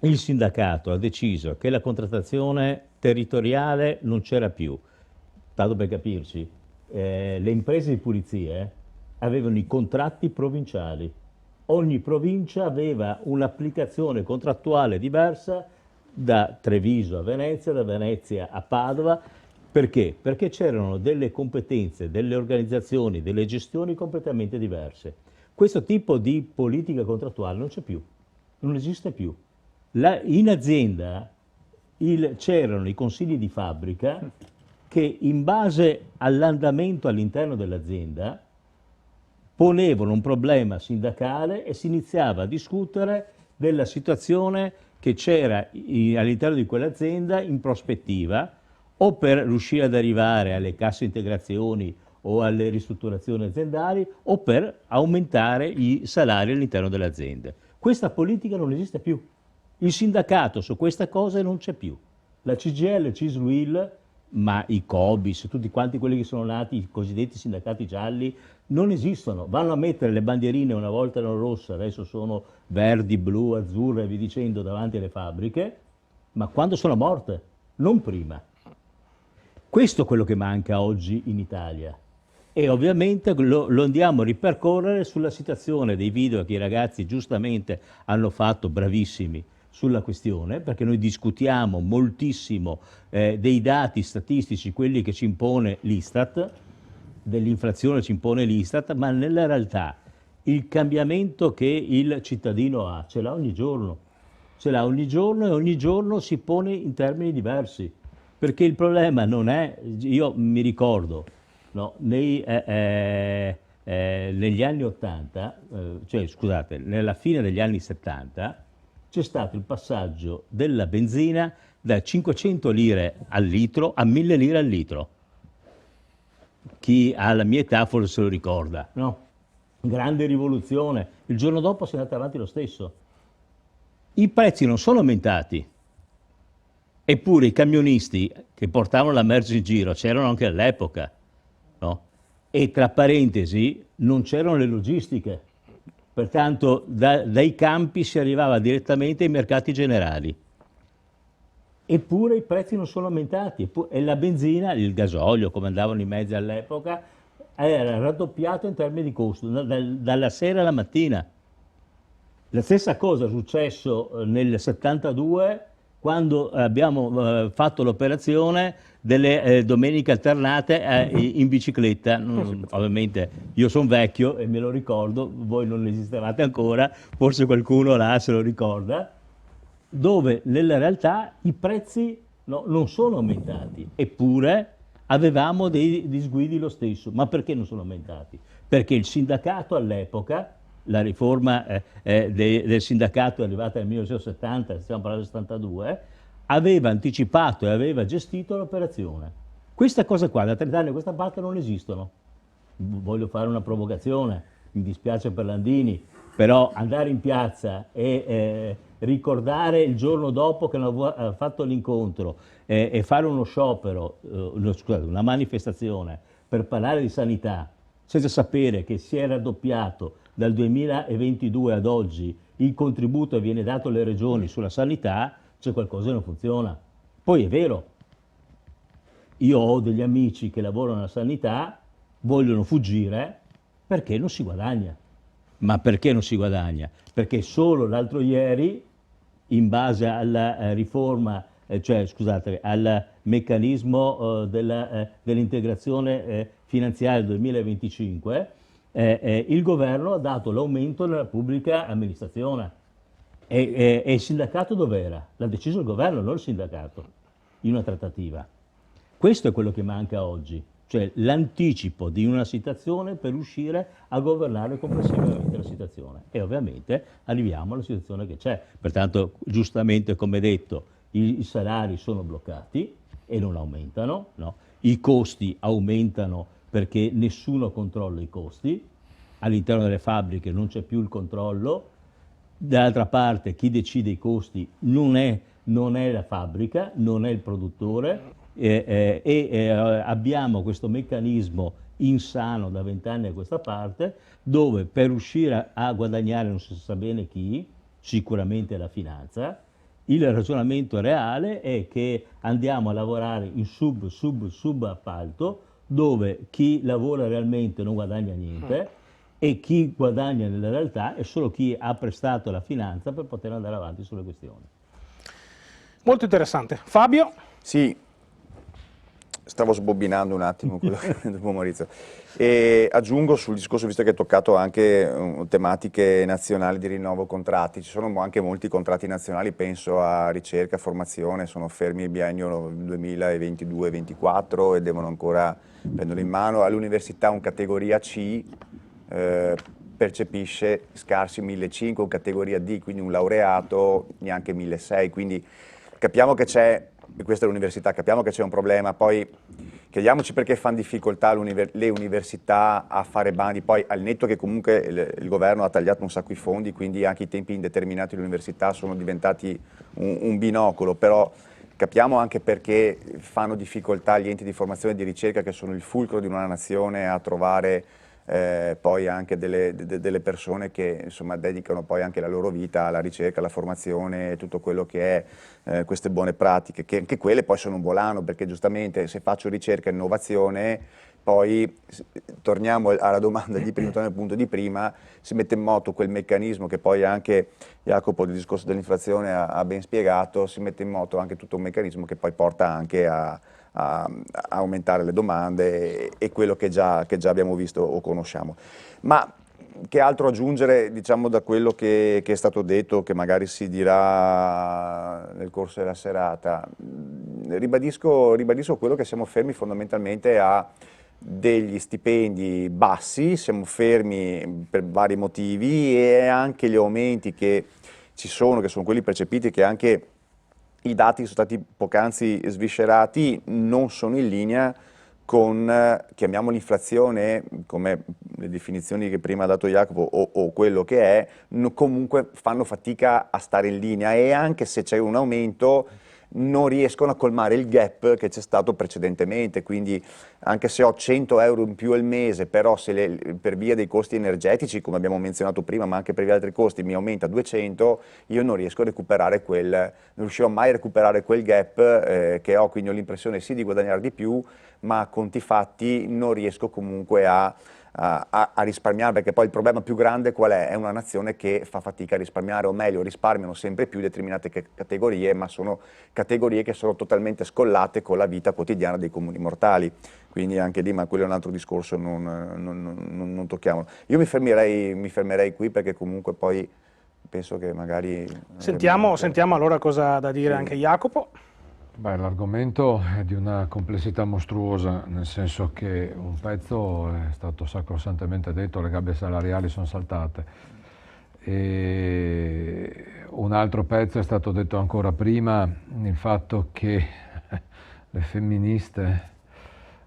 il sindacato ha deciso che la contrattazione territoriale non c'era più. Tanto per capirci, le imprese di pulizie avevano i contratti provinciali. Ogni provincia aveva un'applicazione contrattuale diversa da Treviso a Venezia, da Venezia a Padova. Perché? Perché c'erano delle competenze, delle organizzazioni, delle gestioni completamente diverse. Questo tipo di politica contrattuale non c'è più, non esiste più. In azienda c'erano i consigli di fabbrica che in base all'andamento all'interno dell'azienda ponevano un problema sindacale e si iniziava a discutere della situazione che c'era all'interno di quell'azienda in prospettiva, o per riuscire ad arrivare alle casse integrazioni o alle ristrutturazioni aziendali, o per aumentare i salari all'interno delle aziende. Questa politica non esiste più. Il sindacato su questa cosa non c'è più. La CGIL, il CISL-UIL, ma i COBIS, tutti quanti quelli che sono nati, i cosiddetti sindacati gialli, non esistono. Vanno a mettere le bandierine, una volta erano rosse, adesso sono verdi, blu, azzurre e via dicendo, davanti alle fabbriche, ma quando sono morte, non prima. Questo è quello che manca oggi in Italia. E ovviamente lo andiamo a ripercorrere sulla situazione dei video che i ragazzi giustamente hanno fatto, bravissimi, sulla questione, perché noi discutiamo moltissimo dei dati statistici, quelli che ci impone l'Istat, dell'inflazione ci impone l'Istat, ma nella realtà il cambiamento che il cittadino ha ce l'ha ogni giorno. Ce l'ha ogni giorno e ogni giorno si pone in termini diversi. Perché il problema non è, io mi ricordo, no, negli anni 80, cioè scusate, nella fine degli anni 70, c'è stato il passaggio della benzina da 500 lire al litro a 1000 lire al litro. Chi ha la mia età forse se lo ricorda, no? Grande rivoluzione. Il giorno dopo si è andato avanti lo stesso. I prezzi non sono aumentati. Eppure i camionisti che portavano la merce in giro c'erano anche all'epoca, no? E tra parentesi non c'erano le logistiche, pertanto dai campi si arrivava direttamente ai mercati generali. Eppure i prezzi non sono aumentati e la benzina, il gasolio, come andavano i mezzi all'epoca, era raddoppiato in termini di costo, dalla sera alla mattina. La stessa cosa è successo nel 72, quando abbiamo fatto l'operazione delle domeniche alternate in bicicletta. Ovviamente io sono vecchio e me lo ricordo, voi non esistevate ancora, forse qualcuno là se lo ricorda, dove nella realtà i prezzi non sono aumentati, eppure avevamo dei disguidi lo stesso. Ma perché non sono aumentati? Perché il sindacato all'epoca, la riforma del sindacato è arrivata nel 1970, stiamo parlando del 72, aveva anticipato e aveva gestito l'operazione. Questa cosa qua, da 30 anni a questa parte non esistono. Voglio fare una provocazione, mi dispiace per Landini, però andare in piazza e ricordare il giorno dopo che hanno fatto l'incontro e fare uno sciopero, una manifestazione per parlare di sanità, senza sapere che si è raddoppiato dal 2022 ad oggi il contributo che viene dato alle regioni sulla sanità, c'è qualcosa che non funziona. Poi è vero, io ho degli amici che lavorano nella sanità, vogliono fuggire perché non si guadagna. Ma perché non si guadagna? Perché solo l'altro ieri, in base alla riforma, al meccanismo dell'integrazione finanziaria del 2025, il governo ha dato l'aumento nella pubblica amministrazione. E il sindacato dov'era? L'ha deciso il governo, non il sindacato, in una trattativa. Questo è quello che manca oggi, cioè l'anticipo di una situazione per riuscire a governare complessivamente la situazione. E ovviamente arriviamo alla situazione che c'è. Pertanto, giustamente come detto, i salari sono bloccati e non aumentano, no? I costi aumentano perché nessuno controlla i costi, all'interno delle fabbriche non c'è più il controllo, dall'altra parte chi decide i costi non è la fabbrica, non è il produttore, abbiamo questo meccanismo insano da 20 anni a questa parte, dove per riuscire a guadagnare non si sa bene chi, sicuramente la finanza, il ragionamento reale è che andiamo a lavorare in subappalto, dove chi lavora realmente non guadagna niente e chi guadagna nella realtà è solo chi ha prestato la finanza per poter andare avanti sulle questioni. Molto interessante. Fabio? Sì, stavo sbobbinando un attimo quello che dopo Maurizio. E aggiungo sul discorso, visto che hai toccato anche tematiche nazionali di rinnovo contratti, ci sono anche molti contratti nazionali, penso a ricerca, formazione, sono fermi il biennio 2022-24 e devono ancora prenderlo in mano. All'università un categoria C percepisce scarsi 1.500, un categoria D, quindi un laureato neanche 1.600, quindi capiamo che c'è, questa è l'università, capiamo che c'è un problema, poi chiediamoci perché fanno difficoltà le università a fare bandi, poi al netto che comunque il governo ha tagliato un sacco i fondi, quindi anche i tempi indeterminati dell'università sono diventati un binocolo, però capiamo anche perché fanno difficoltà gli enti di formazione e di ricerca che sono il fulcro di una nazione a trovare poi anche delle persone che insomma dedicano poi anche la loro vita alla ricerca, alla formazione, tutto quello che è queste buone pratiche, che anche quelle poi sono un volano, perché giustamente se faccio ricerca e innovazione, poi torniamo alla domanda di prima, torniamo al punto di prima, si mette in moto quel meccanismo che poi anche Jacopo del discorso dell'inflazione ha ben spiegato, si mette in moto anche tutto un meccanismo che poi porta anche a aumentare le domande e quello che già abbiamo visto o conosciamo. Ma che altro aggiungere, diciamo, da quello che è stato detto, che magari si dirà nel corso della serata? Ribadisco quello che siamo fermi fondamentalmente a degli stipendi bassi, siamo fermi per vari motivi e anche gli aumenti che ci sono, che sono quelli percepiti, che anche i dati che sono stati poc'anzi sviscerati non sono in linea con, chiamiamo l'inflazione, come le definizioni che prima ha dato Jacopo o quello che è, comunque fanno fatica a stare in linea e anche se c'è un aumento non riescono a colmare il gap che c'è stato precedentemente, quindi anche se ho 100 euro in più al mese, però se per via dei costi energetici, come abbiamo menzionato prima, ma anche per gli altri costi, mi aumenta 200, io non riesco a recuperare non riuscirò mai a recuperare quel gap che ho, quindi ho l'impressione sì di guadagnare di più, ma a conti fatti non riesco comunque a risparmiare, perché poi il problema più grande qual è? È una nazione che fa fatica a risparmiare, o meglio risparmiano sempre più determinate categorie, ma sono categorie che sono totalmente scollate con la vita quotidiana dei comuni mortali, quindi anche lì, ma quello è un altro discorso, non tocchiamolo. Io mi fermerei qui perché comunque poi penso che magari... Sentiamo allora cosa ha da dire anche Jacopo. Beh, l'argomento è di una complessità mostruosa, nel senso che un pezzo è stato sacrosantemente detto, le gabbie salariali sono saltate, e un altro pezzo è stato detto ancora prima, il fatto che le femministe,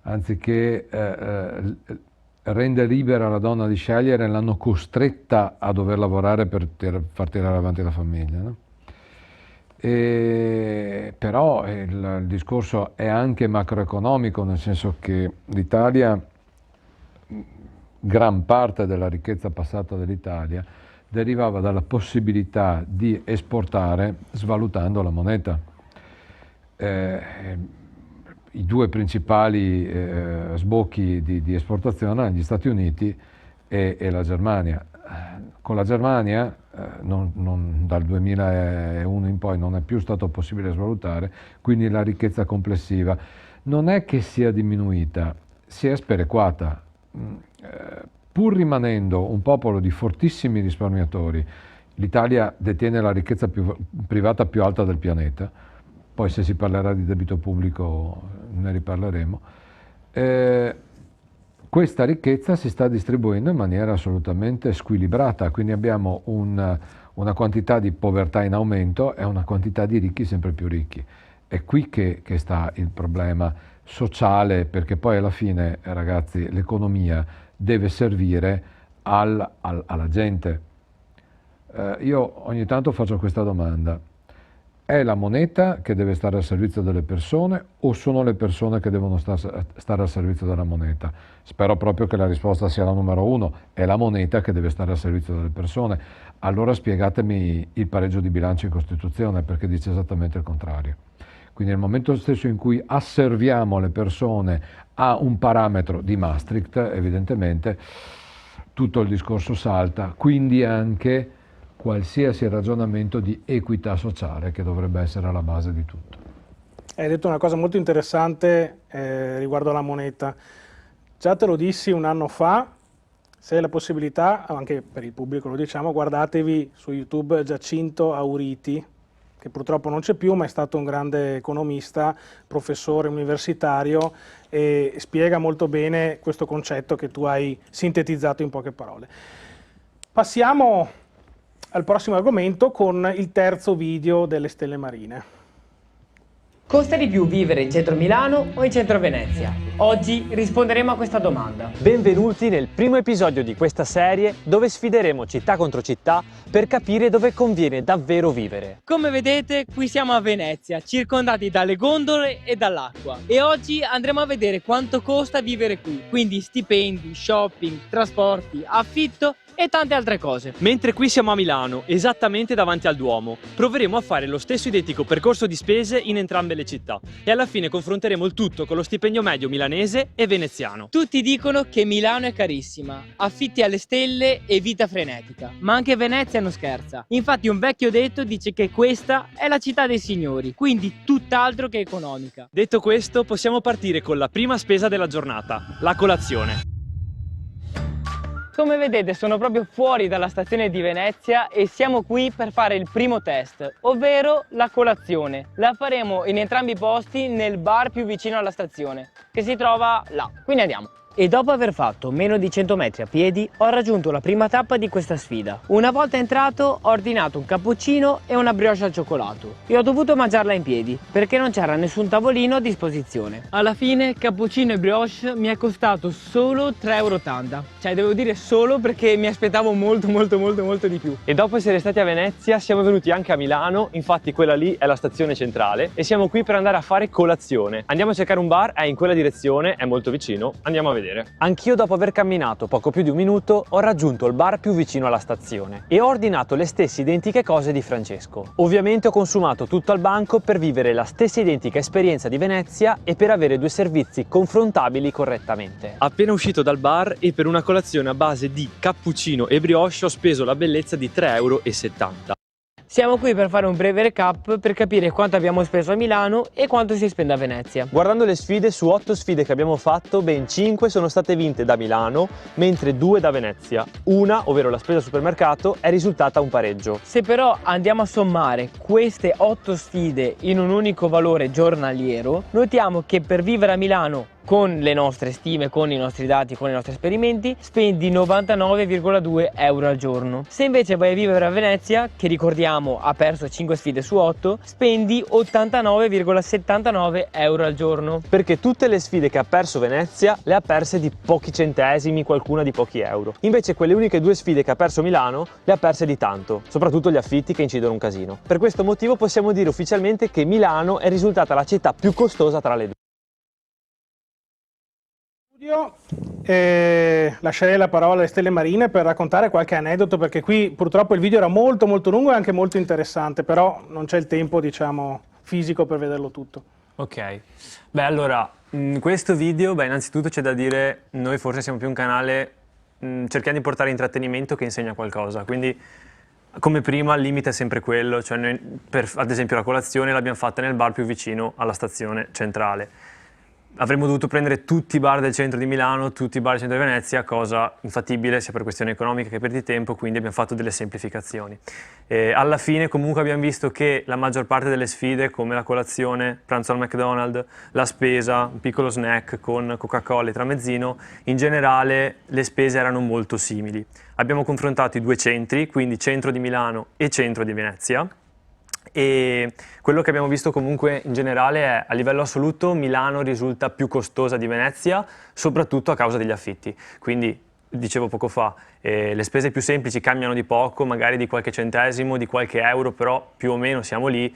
anziché rendere libera la donna di scegliere, l'hanno costretta a dover lavorare per far tirare avanti la famiglia, no? Però il discorso è anche macroeconomico, nel senso che l'Italia, gran parte della ricchezza passata dell'Italia derivava dalla possibilità di esportare svalutando la moneta. I due principali sbocchi di esportazione erano gli Stati Uniti e la Germania. Con la Germania dal 2001 in poi non è più stato possibile svalutare, quindi la ricchezza complessiva non è che sia diminuita, si è sperequata. Pur rimanendo un popolo di fortissimi risparmiatori, l'Italia detiene la ricchezza privata più alta del pianeta, poi se si parlerà di debito pubblico ne riparleremo. Questa ricchezza si sta distribuendo in maniera assolutamente squilibrata, quindi abbiamo una quantità di povertà in aumento e una quantità di ricchi sempre più ricchi. È qui che sta il problema sociale, perché poi alla fine, ragazzi, l'economia deve servire alla gente. Io ogni tanto faccio questa domanda. È la moneta che deve stare al servizio delle persone o sono le persone che devono stare al servizio della moneta? Spero proprio che la risposta sia la numero 1, è la moneta che deve stare al servizio delle persone. Allora spiegatemi il pareggio di bilancio in Costituzione, perché dice esattamente il contrario. Quindi nel momento stesso in cui asserviamo le persone a un parametro di Maastricht, evidentemente tutto il discorso salta, quindi anche qualsiasi ragionamento di equità sociale che dovrebbe essere alla base di tutto. Hai detto una cosa molto interessante riguardo alla moneta. Già te lo dissi un anno fa, se hai la possibilità, anche per il pubblico lo diciamo, guardatevi su YouTube Giacinto Auriti, che purtroppo non c'è più, ma è stato un grande economista, professore universitario, e spiega molto bene questo concetto che tu hai sintetizzato in poche parole. Passiamo al prossimo argomento con il terzo video delle stelle marine. Costa di più vivere in centro Milano o in centro Venezia? Oggi risponderemo a questa domanda. Benvenuti nel primo episodio di questa serie dove sfideremo città contro città per capire dove conviene davvero vivere. Come vedete, qui siamo a Venezia, circondati dalle gondole e dall'acqua. E oggi andremo a vedere quanto costa vivere qui, quindi stipendi, shopping, trasporti, affitto e tante altre cose. Mentre qui siamo a Milano, esattamente davanti al Duomo, proveremo a fare lo stesso identico percorso di spese in entrambe le città e alla fine confronteremo il tutto con lo stipendio medio milanese e veneziano. Tutti dicono che Milano è carissima, affitti alle stelle e vita frenetica, ma anche Venezia non scherza. Infatti un vecchio detto dice che questa è la città dei signori, quindi tutt'altro che economica. Detto questo, possiamo partire con la prima spesa della giornata, la colazione. Come vedete sono proprio fuori dalla stazione di Venezia e siamo qui per fare il primo test, ovvero la colazione. La faremo in entrambi i posti nel bar più vicino alla stazione, che si trova là. Quindi andiamo. E dopo aver fatto meno di 100 metri a piedi ho raggiunto la prima tappa di questa sfida. Una volta entrato ho ordinato un cappuccino e una brioche al cioccolato e ho dovuto mangiarla in piedi perché non c'era nessun tavolino a disposizione. Alla fine cappuccino e brioche mi è costato solo 3,80 €, cioè devo dire solo perché mi aspettavo molto di più. E dopo essere stati a Venezia siamo venuti anche a Milano, infatti quella lì è la stazione centrale e siamo qui per andare a fare colazione. Andiamo a cercare un bar, è in quella direzione, è molto vicino, andiamo a vedere. Anch'io dopo aver camminato poco più di un minuto ho raggiunto il bar più vicino alla stazione e ho ordinato le stesse identiche cose di Francesco. Ovviamente ho consumato tutto al banco per vivere la stessa identica esperienza di Venezia e per avere due servizi confrontabili correttamente. Appena uscito dal bar e per una colazione a base di cappuccino e brioche ho speso la bellezza di 3,70 €. Siamo qui per fare un breve recap per capire quanto abbiamo speso a Milano e quanto si spende a Venezia. Guardando le sfide, su 8 sfide che abbiamo fatto, ben 5 sono state vinte da Milano, mentre 2 da Venezia. Una, ovvero la spesa al supermercato, è risultata un pareggio. Se però andiamo a sommare queste 8 sfide in un unico valore giornaliero, notiamo che per vivere a Milano con le nostre stime, con i nostri dati, con i nostri esperimenti, spendi 99,2 € al giorno. Se invece vai a vivere a Venezia, che ricordiamo ha perso 5 sfide su 8, spendi 89,79 € al giorno. Perché tutte le sfide che ha perso Venezia le ha perse di pochi centesimi, qualcuna di pochi euro. Invece quelle uniche 2 sfide che ha perso Milano le ha perse di tanto, soprattutto gli affitti che incidono un casino. Per questo motivo possiamo dire ufficialmente che Milano è risultata la città più costosa tra le due. Lascerei la parola alle stelle marine per raccontare qualche aneddoto, perché qui purtroppo il video era molto lungo e anche molto interessante, però non c'è il tempo, diciamo, fisico per vederlo tutto. Ok, beh allora, questo video, innanzitutto c'è da dire, noi forse siamo più un canale, cerchiamo di portare intrattenimento che insegna qualcosa, quindi come prima il limite è sempre quello, cioè noi ad esempio la colazione l'abbiamo fatta nel bar più vicino alla stazione centrale. Avremmo dovuto prendere tutti i bar del centro di Milano, tutti i bar del centro di Venezia, cosa infattibile sia per questioni economiche che per di tempo, quindi abbiamo fatto delle semplificazioni. Alla fine comunque abbiamo visto che la maggior parte delle sfide, come la colazione, pranzo al McDonald's, la spesa, un piccolo snack con Coca-Cola e tramezzino, in generale le spese erano molto simili. Abbiamo confrontato i due centri, quindi centro di Milano e centro di Venezia, e quello che abbiamo visto comunque in generale è, a livello assoluto, Milano risulta più costosa di Venezia, soprattutto a causa degli affitti. Quindi, dicevo poco fa, le spese più semplici cambiano di poco, magari di qualche centesimo, di qualche euro, però più o meno siamo lì.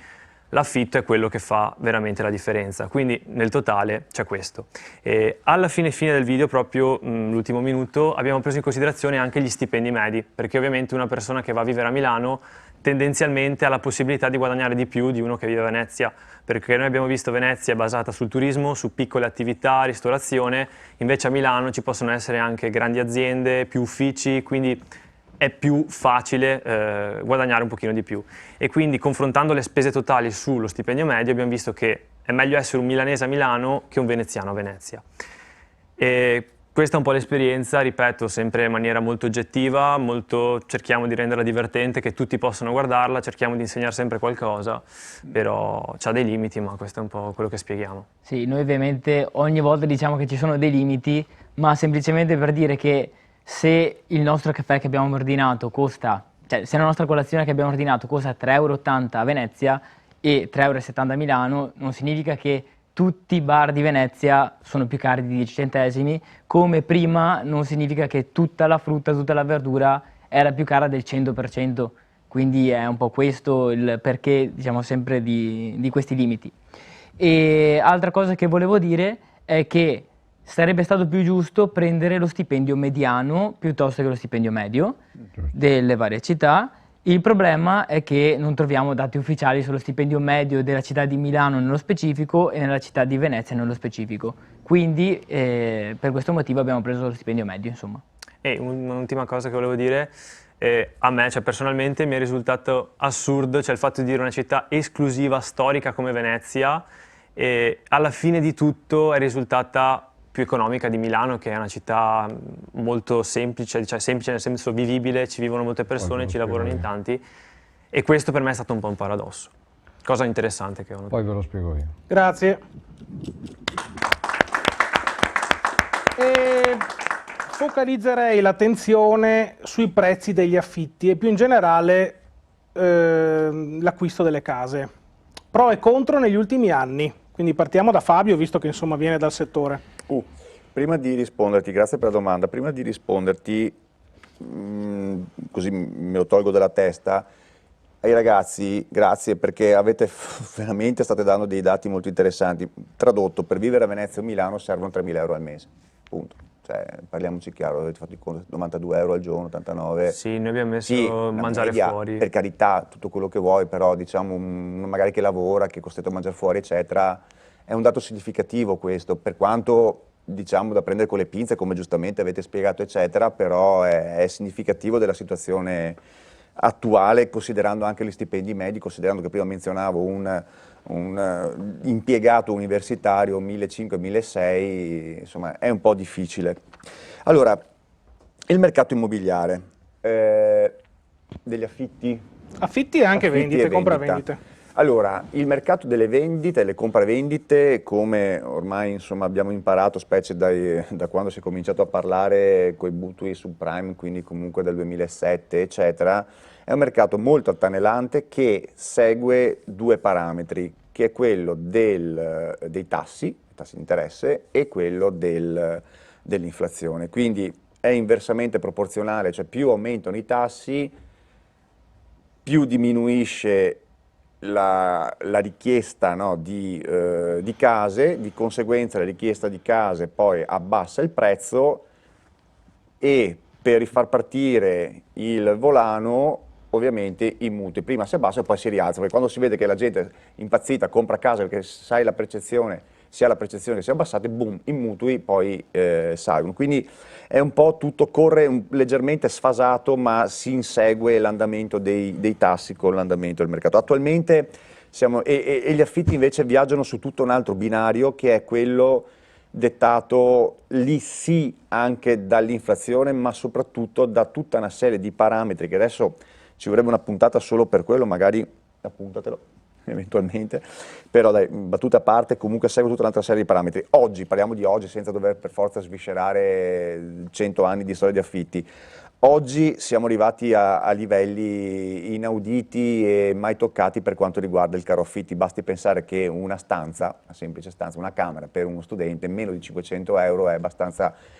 l'affitto è quello che fa veramente la differenza, quindi nel totale c'è questo. E alla fine del video, proprio l'ultimo minuto, abbiamo preso in considerazione anche gli stipendi medi, perché ovviamente una persona che va a vivere a Milano tendenzialmente ha la possibilità di guadagnare di più di uno che vive a Venezia, perché noi abbiamo visto Venezia è basata sul turismo, su piccole attività, ristorazione, invece a Milano ci possono essere anche grandi aziende, più uffici, quindi è più facile guadagnare un pochino di più. E quindi confrontando le spese totali sullo stipendio medio abbiamo visto che è meglio essere un milanese a Milano che un veneziano a Venezia. E questa è un po' l'esperienza, ripeto, sempre in maniera molto oggettiva, cerchiamo di renderla divertente, che tutti possano guardarla, cerchiamo di insegnare sempre qualcosa, però c'ha dei limiti, ma questo è un po' quello che spieghiamo. Sì, noi ovviamente ogni volta diciamo che ci sono dei limiti, ma semplicemente per dire che se il nostro caffè che abbiamo ordinato costa, cioè se la nostra colazione che abbiamo ordinato costa 3,80 euro a Venezia e 3,70 euro a Milano, non significa che tutti i bar di Venezia sono più cari di 10 centesimi, come prima non significa che tutta la frutta, tutta la verdura era più cara del 100%, quindi è un po' questo il perché diciamo sempre di questi limiti. E altra cosa che volevo dire è che sarebbe stato più giusto prendere lo stipendio mediano piuttosto che lo stipendio medio delle varie città. Il problema è che non troviamo dati ufficiali sullo stipendio medio della città di Milano nello specifico e nella città di Venezia nello specifico. Quindi per questo motivo abbiamo preso lo stipendio medio, insomma. E un'ultima cosa che volevo dire, a me, cioè personalmente, mi è risultato assurdo, cioè il fatto di dire una città esclusiva, storica come Venezia, e alla fine di tutto è risultata più economica di Milano, che è una città molto semplice, cioè semplice nel senso vivibile, ci vivono molte persone, ci lavorano in tanti, e questo per me è stato un po' un paradosso. Cosa interessante che ho notato. Poi ve lo spiego io. Grazie. E focalizzerei l'attenzione sui prezzi degli affitti e più in generale l'acquisto delle case. Pro e contro negli ultimi anni. Quindi partiamo da Fabio, visto che insomma viene dal settore. Prima di risponderti, grazie per la domanda, prima di risponderti, così me lo tolgo dalla testa, ai ragazzi grazie perché veramente state dando dei dati molto interessanti. Tradotto, per vivere a Venezia o Milano servono 3.000 euro al mese, punto. Cioè, parliamoci chiaro, avete fatto il conto, 92 euro al giorno, 89. Sì, noi abbiamo messo mangiare media, fuori. Per carità, tutto quello che vuoi, però diciamo uno magari che lavora, che è costretto a mangiare fuori, eccetera, è un dato significativo questo, per quanto diciamo da prendere con le pinze, come giustamente avete spiegato, eccetera, però è significativo della situazione attuale, considerando anche gli stipendi medi, considerando che prima menzionavo un impiegato universitario 1.500-1.600, insomma è un po' difficile. Allora, il mercato immobiliare, degli affitti? Affitti e anche Affitti vendite, e compravendite. Allora, il mercato delle vendite, le compravendite, come ormai insomma, abbiamo imparato, specie da quando si è cominciato a parlare con i mutui subprime, quindi comunque dal 2007, eccetera, è un mercato molto altalenante che segue due parametri, che è quello dei tassi di interesse e quello dell'inflazione. Quindi è inversamente proporzionale, cioè più aumentano i tassi, più diminuisce la richiesta, no, di case, di conseguenza la richiesta di case poi abbassa il prezzo e per rifar partire il volano ovviamente i mutui prima si abbassano e poi si rialzano, perché quando si vede che la gente impazzita compra casa perché si ha la percezione che si è abbassata, boom, i mutui poi salgono. Quindi è un po' tutto, corre leggermente sfasato, ma si insegue l'andamento dei tassi con l'andamento del mercato. Attualmente e gli affitti invece viaggiano su tutto un altro binario, che è quello dettato lì sì anche dall'inflazione, ma soprattutto da tutta una serie di parametri che adesso ci vorrebbe una puntata solo per quello, magari appuntatelo eventualmente, però dai, battute a parte, comunque segue tutta un'altra serie di parametri. Oggi, parliamo di oggi senza dover per forza sviscerare 100 anni di storia di affitti. Oggi siamo arrivati a livelli inauditi e mai toccati per quanto riguarda il caro affitti. Basti pensare che una stanza, una semplice stanza, una camera per uno studente, meno di 500 euro è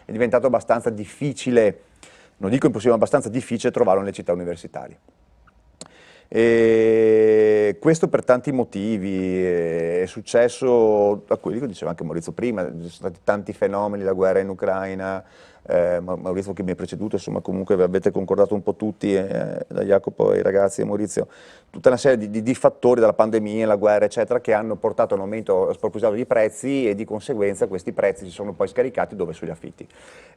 diventato abbastanza difficile, non dico impossibile, ma abbastanza difficile trovarlo nelle città universitarie. E questo per tanti motivi, è successo a quelli che diceva anche Maurizio prima, ci sono stati tanti fenomeni, la guerra in Ucraina, Maurizio che mi ha preceduto, insomma comunque avete concordato un po' tutti, da Jacopo ai ragazzi e Maurizio, tutta una serie di fattori, dalla pandemia, la guerra eccetera, che hanno portato a un aumento spropositato di prezzi e di conseguenza questi prezzi si sono poi scaricati dove? Sugli affitti.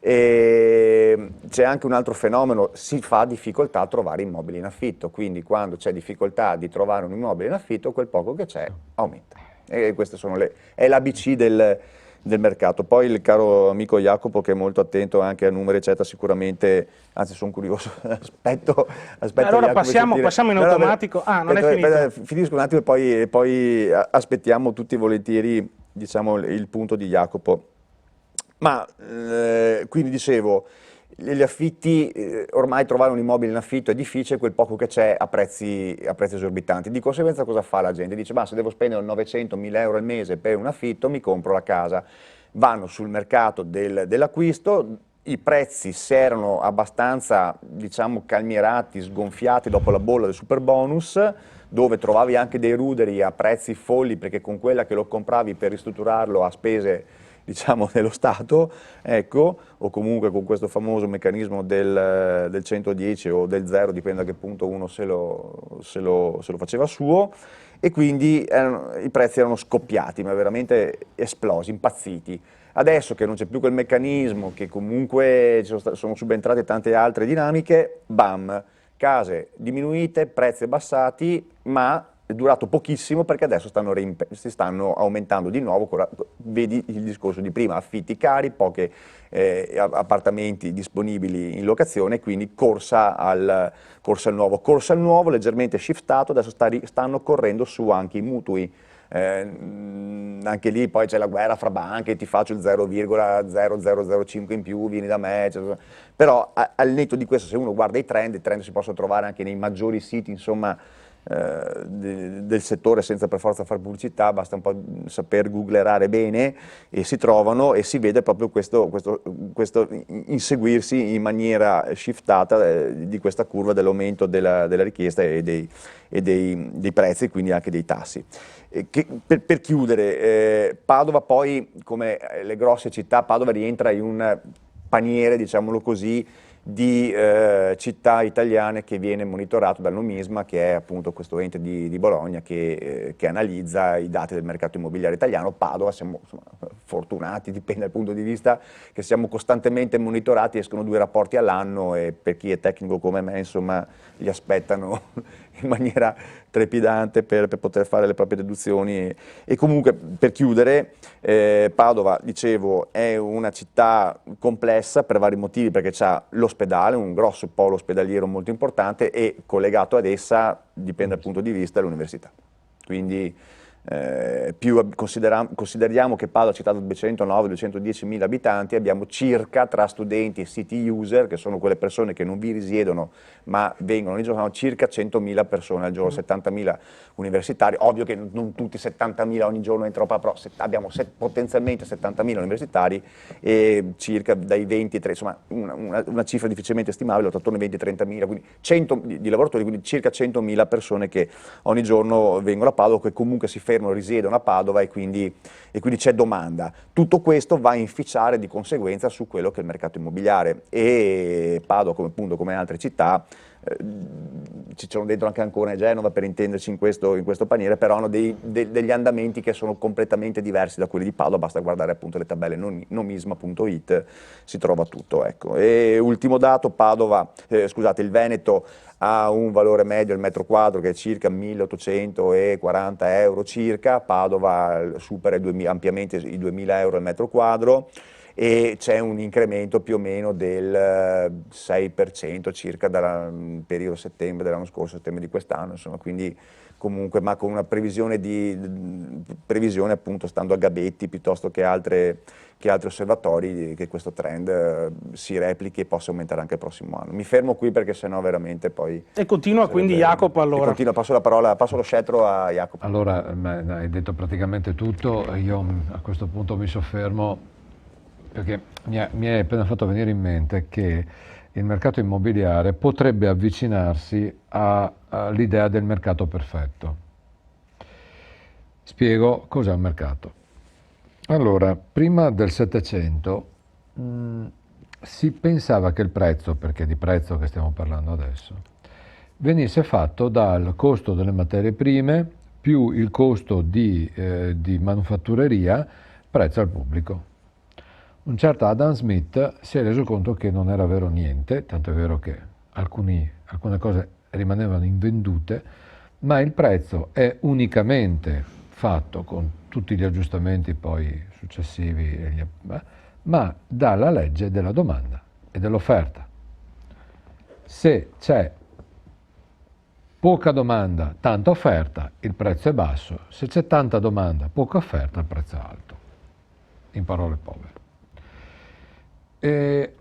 E c'è anche un altro fenomeno, si fa difficoltà a trovare immobili in affitto, quindi quando c'è difficoltà di trovare un immobile in affitto, quel poco che c'è aumenta. E queste sono è l'ABC del mercato. Poi il caro amico Jacopo, che è molto attento anche a numeri eccetera, sicuramente, anzi sono curioso, aspetto allora Jacopo, passiamo in automatico. Non è finito. Finisco un attimo e poi aspettiamo tutti volentieri, diciamo, il punto di Jacopo. Ma quindi dicevo, gli affitti, ormai trovare un immobile in affitto è difficile, quel poco che c'è a prezzi esorbitanti. Di conseguenza cosa fa la gente? Dice, ma se devo spendere 900.000 euro al mese per un affitto, mi compro la casa. Vanno sul mercato dell'acquisto, i prezzi si erano abbastanza, diciamo, calmierati, sgonfiati dopo la bolla del superbonus, dove trovavi anche dei ruderi a prezzi folli, perché con quella che lo compravi per ristrutturarlo a spese, diciamo, dello Stato, ecco, o comunque con questo famoso meccanismo del 110 o del 0, dipende da che punto uno se lo faceva suo, e quindi i prezzi erano scoppiati, ma veramente esplosi, impazziti. Adesso che non c'è più quel meccanismo, che comunque sono subentrate tante altre dinamiche, bam, case diminuite, prezzi abbassati, ma è durato pochissimo perché adesso si stanno aumentando di nuovo, vedi il discorso di prima, affitti cari, pochi appartamenti disponibili in locazione, quindi corsa al nuovo leggermente shiftato, adesso stanno correndo su anche i mutui. Anche lì poi c'è la guerra fra banche, ti faccio il 0,0005 in più, vieni da me, eccetera. Però al netto di questo, se uno guarda i trend si possono trovare anche nei maggiori siti, insomma, del settore, senza per forza fare pubblicità, basta un po' saper googlerare bene e si trovano, e si vede proprio questo inseguirsi in maniera shiftata di questa curva dell'aumento della richiesta e dei prezzi, quindi anche dei tassi. Per chiudere, Padova poi, come le grosse città, Padova rientra in un paniere, diciamolo così, di città italiane che viene monitorato dal Nomisma, che è appunto questo ente di Bologna che analizza i dati del mercato immobiliare italiano. Padova, siamo fortunati, dipende dal punto di vista, che siamo costantemente monitorati, escono 2 rapporti all'anno e per chi è tecnico come me, insomma, li aspettano in maniera trepidante per poter fare le proprie deduzioni. E comunque, per chiudere, Padova, dicevo, è una città complessa per vari motivi, perché c'ha l'ospedale, un grosso polo ospedaliero molto importante, e collegato ad essa, dipende dal punto di vista, l'università. Quindi consideriamo che Padova ha citato 209-210 mila abitanti, abbiamo circa, tra studenti e city user, che sono quelle persone che non vi risiedono ma vengono ogni giorno, circa 100.000 persone al giorno, 70.000 universitari. Ovvio che non tutti 70.000 ogni giorno entrano, però abbiamo potenzialmente 70.000 universitari e circa dai 20-30, insomma una cifra difficilmente stimabile, attorno ai 20-30.000, quindi 100 di lavoratori, quindi circa 100.000 persone che ogni giorno vengono a Padova, che comunque si fermano, risiedono a Padova, e quindi c'è domanda. Tutto questo va a inficiare di conseguenza su quello che è il mercato immobiliare, e Padova, come altre città, ci sono dentro anche Ancona e Genova, per intenderci, in questo paniere, però hanno degli andamenti che sono completamente diversi da quelli di Padova. Basta guardare appunto le tabelle nomisma.it, si trova tutto, ecco. E ultimo dato, il Veneto ha un valore medio al metro quadro che è circa 1.840 euro circa, Padova supera ampiamente i 2.000 euro al metro quadro, e c'è un incremento più o meno del 6% circa dal periodo settembre dell'anno scorso, settembre di quest'anno, insomma, quindi comunque, ma con una previsione appunto, stando a Gabetti piuttosto che altri osservatori, che questo trend si replichi e possa aumentare anche il prossimo anno. Mi fermo qui perché sennò veramente poi... E continua quindi Jacopo, allora. Passo lo scettro a Jacopo. Allora, hai detto praticamente tutto, io a questo punto mi soffermo perché mi è appena fatto venire in mente che il mercato immobiliare potrebbe avvicinarsi all'idea del mercato perfetto. Spiego cos'è un mercato. Allora, prima del Settecento si pensava che il prezzo, perché è di prezzo che stiamo parlando adesso, venisse fatto dal costo delle materie prime più il costo di manufattureria, prezzo al pubblico. Un certo Adam Smith si è reso conto che non era vero niente, tanto è vero che alcune cose rimanevano invendute, ma il prezzo è unicamente fatto, con tutti gli aggiustamenti poi successivi, ma dalla legge della domanda e dell'offerta. Se c'è poca domanda, tanta offerta, il prezzo è basso; se c'è tanta domanda, poca offerta, il prezzo è alto. In parole povere. E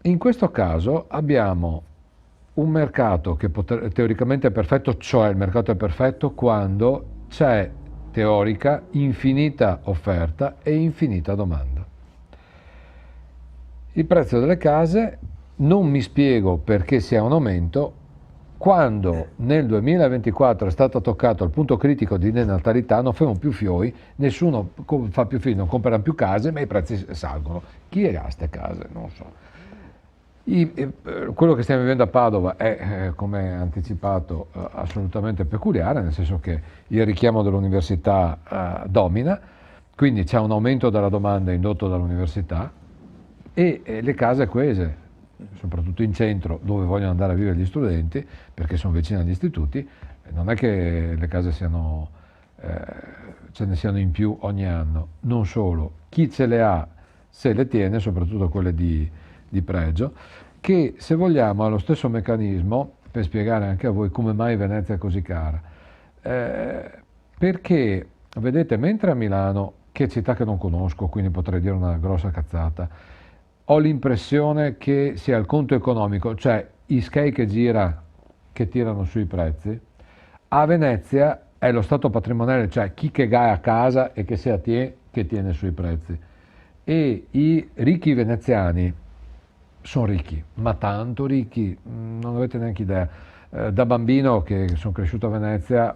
in questo caso abbiamo un mercato che teoricamente è perfetto, cioè il mercato è perfetto quando c'è teorica infinita offerta e infinita domanda. Il prezzo delle case non mi spiego perché sia un aumento quando nel 2024 è stato toccato il punto critico di denatalità. Non fanno più fioi, nessuno fa più figli, non comprano più case, ma i prezzi salgono. Chi ha queste case? Non so. Quello che stiamo vivendo a Padova è, come anticipato, assolutamente peculiare, nel senso che il richiamo dell'università domina, quindi c'è un aumento della domanda indotto dall'università e le case coese, soprattutto in centro, dove vogliono andare a vivere gli studenti, perché sono vicine agli istituti. Non è che le case ce ne siano in più ogni anno. Non solo, chi ce le ha se le tiene, soprattutto quelle di pregio, che, se vogliamo, ha lo stesso meccanismo, per spiegare anche a voi come mai Venezia è così cara. Perché, vedete, mentre a Milano, che è città che non conosco, quindi potrei dire una grossa cazzata, ho l'impressione che sia il conto economico, cioè i skei che tirano sui prezzi. A Venezia è lo stato patrimoniale, cioè chi che ha a casa e che si attiene, che tiene sui prezzi. E i ricchi veneziani sono ricchi, ma tanto ricchi, non avete neanche idea. Da bambino, che sono cresciuto a Venezia,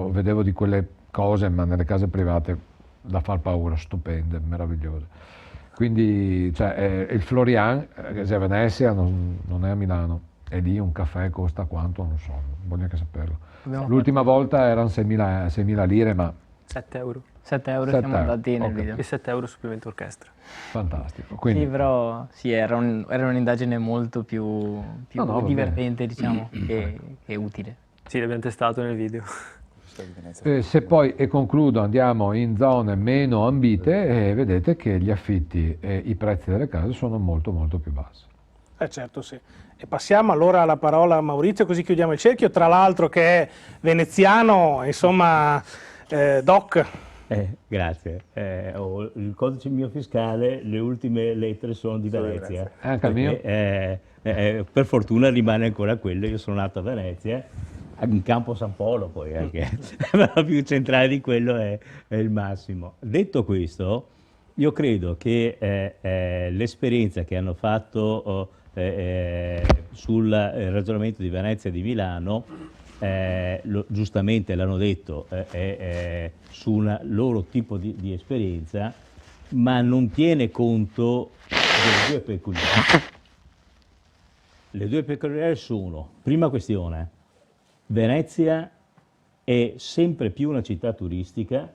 vedevo di quelle cose, ma nelle case private, da far paura, stupende, meravigliose. Quindi, cioè, il Florian, che è a Venezia, non è a Milano. E lì un caffè costa quanto? Non so, non voglio neanche saperlo. L'ultima volta erano 6.000 lire, ma... 7 euro. 7 euro siamo andati nel video. E 7 euro supplemento orchestra. Fantastico. Quindi... Sì, però era un'indagine molto più divertente, diciamo, che utile. Sì, l'abbiamo testato nel video. Se poi, e concludo, andiamo in zone meno ambite e vedete che gli affitti e i prezzi delle case sono molto molto più bassi. Certo, sì. E passiamo allora alla parola a Maurizio, così chiudiamo il cerchio, tra l'altro che è veneziano, insomma, Doc. Grazie. Ho il codice mio fiscale, le ultime lettere sono di Venezia. Anche il mio? Per fortuna rimane ancora quello. Io sono nato a Venezia, in campo San Polo poi, anche. La più centrale di quello è il massimo. Detto questo, io credo che l'esperienza che hanno fatto sul ragionamento di Venezia e di Milano, giustamente l'hanno detto, su un loro tipo di esperienza, ma non tiene conto delle due peculiarità. Le due peculiarità sono, prima questione, Venezia è sempre più una città turistica,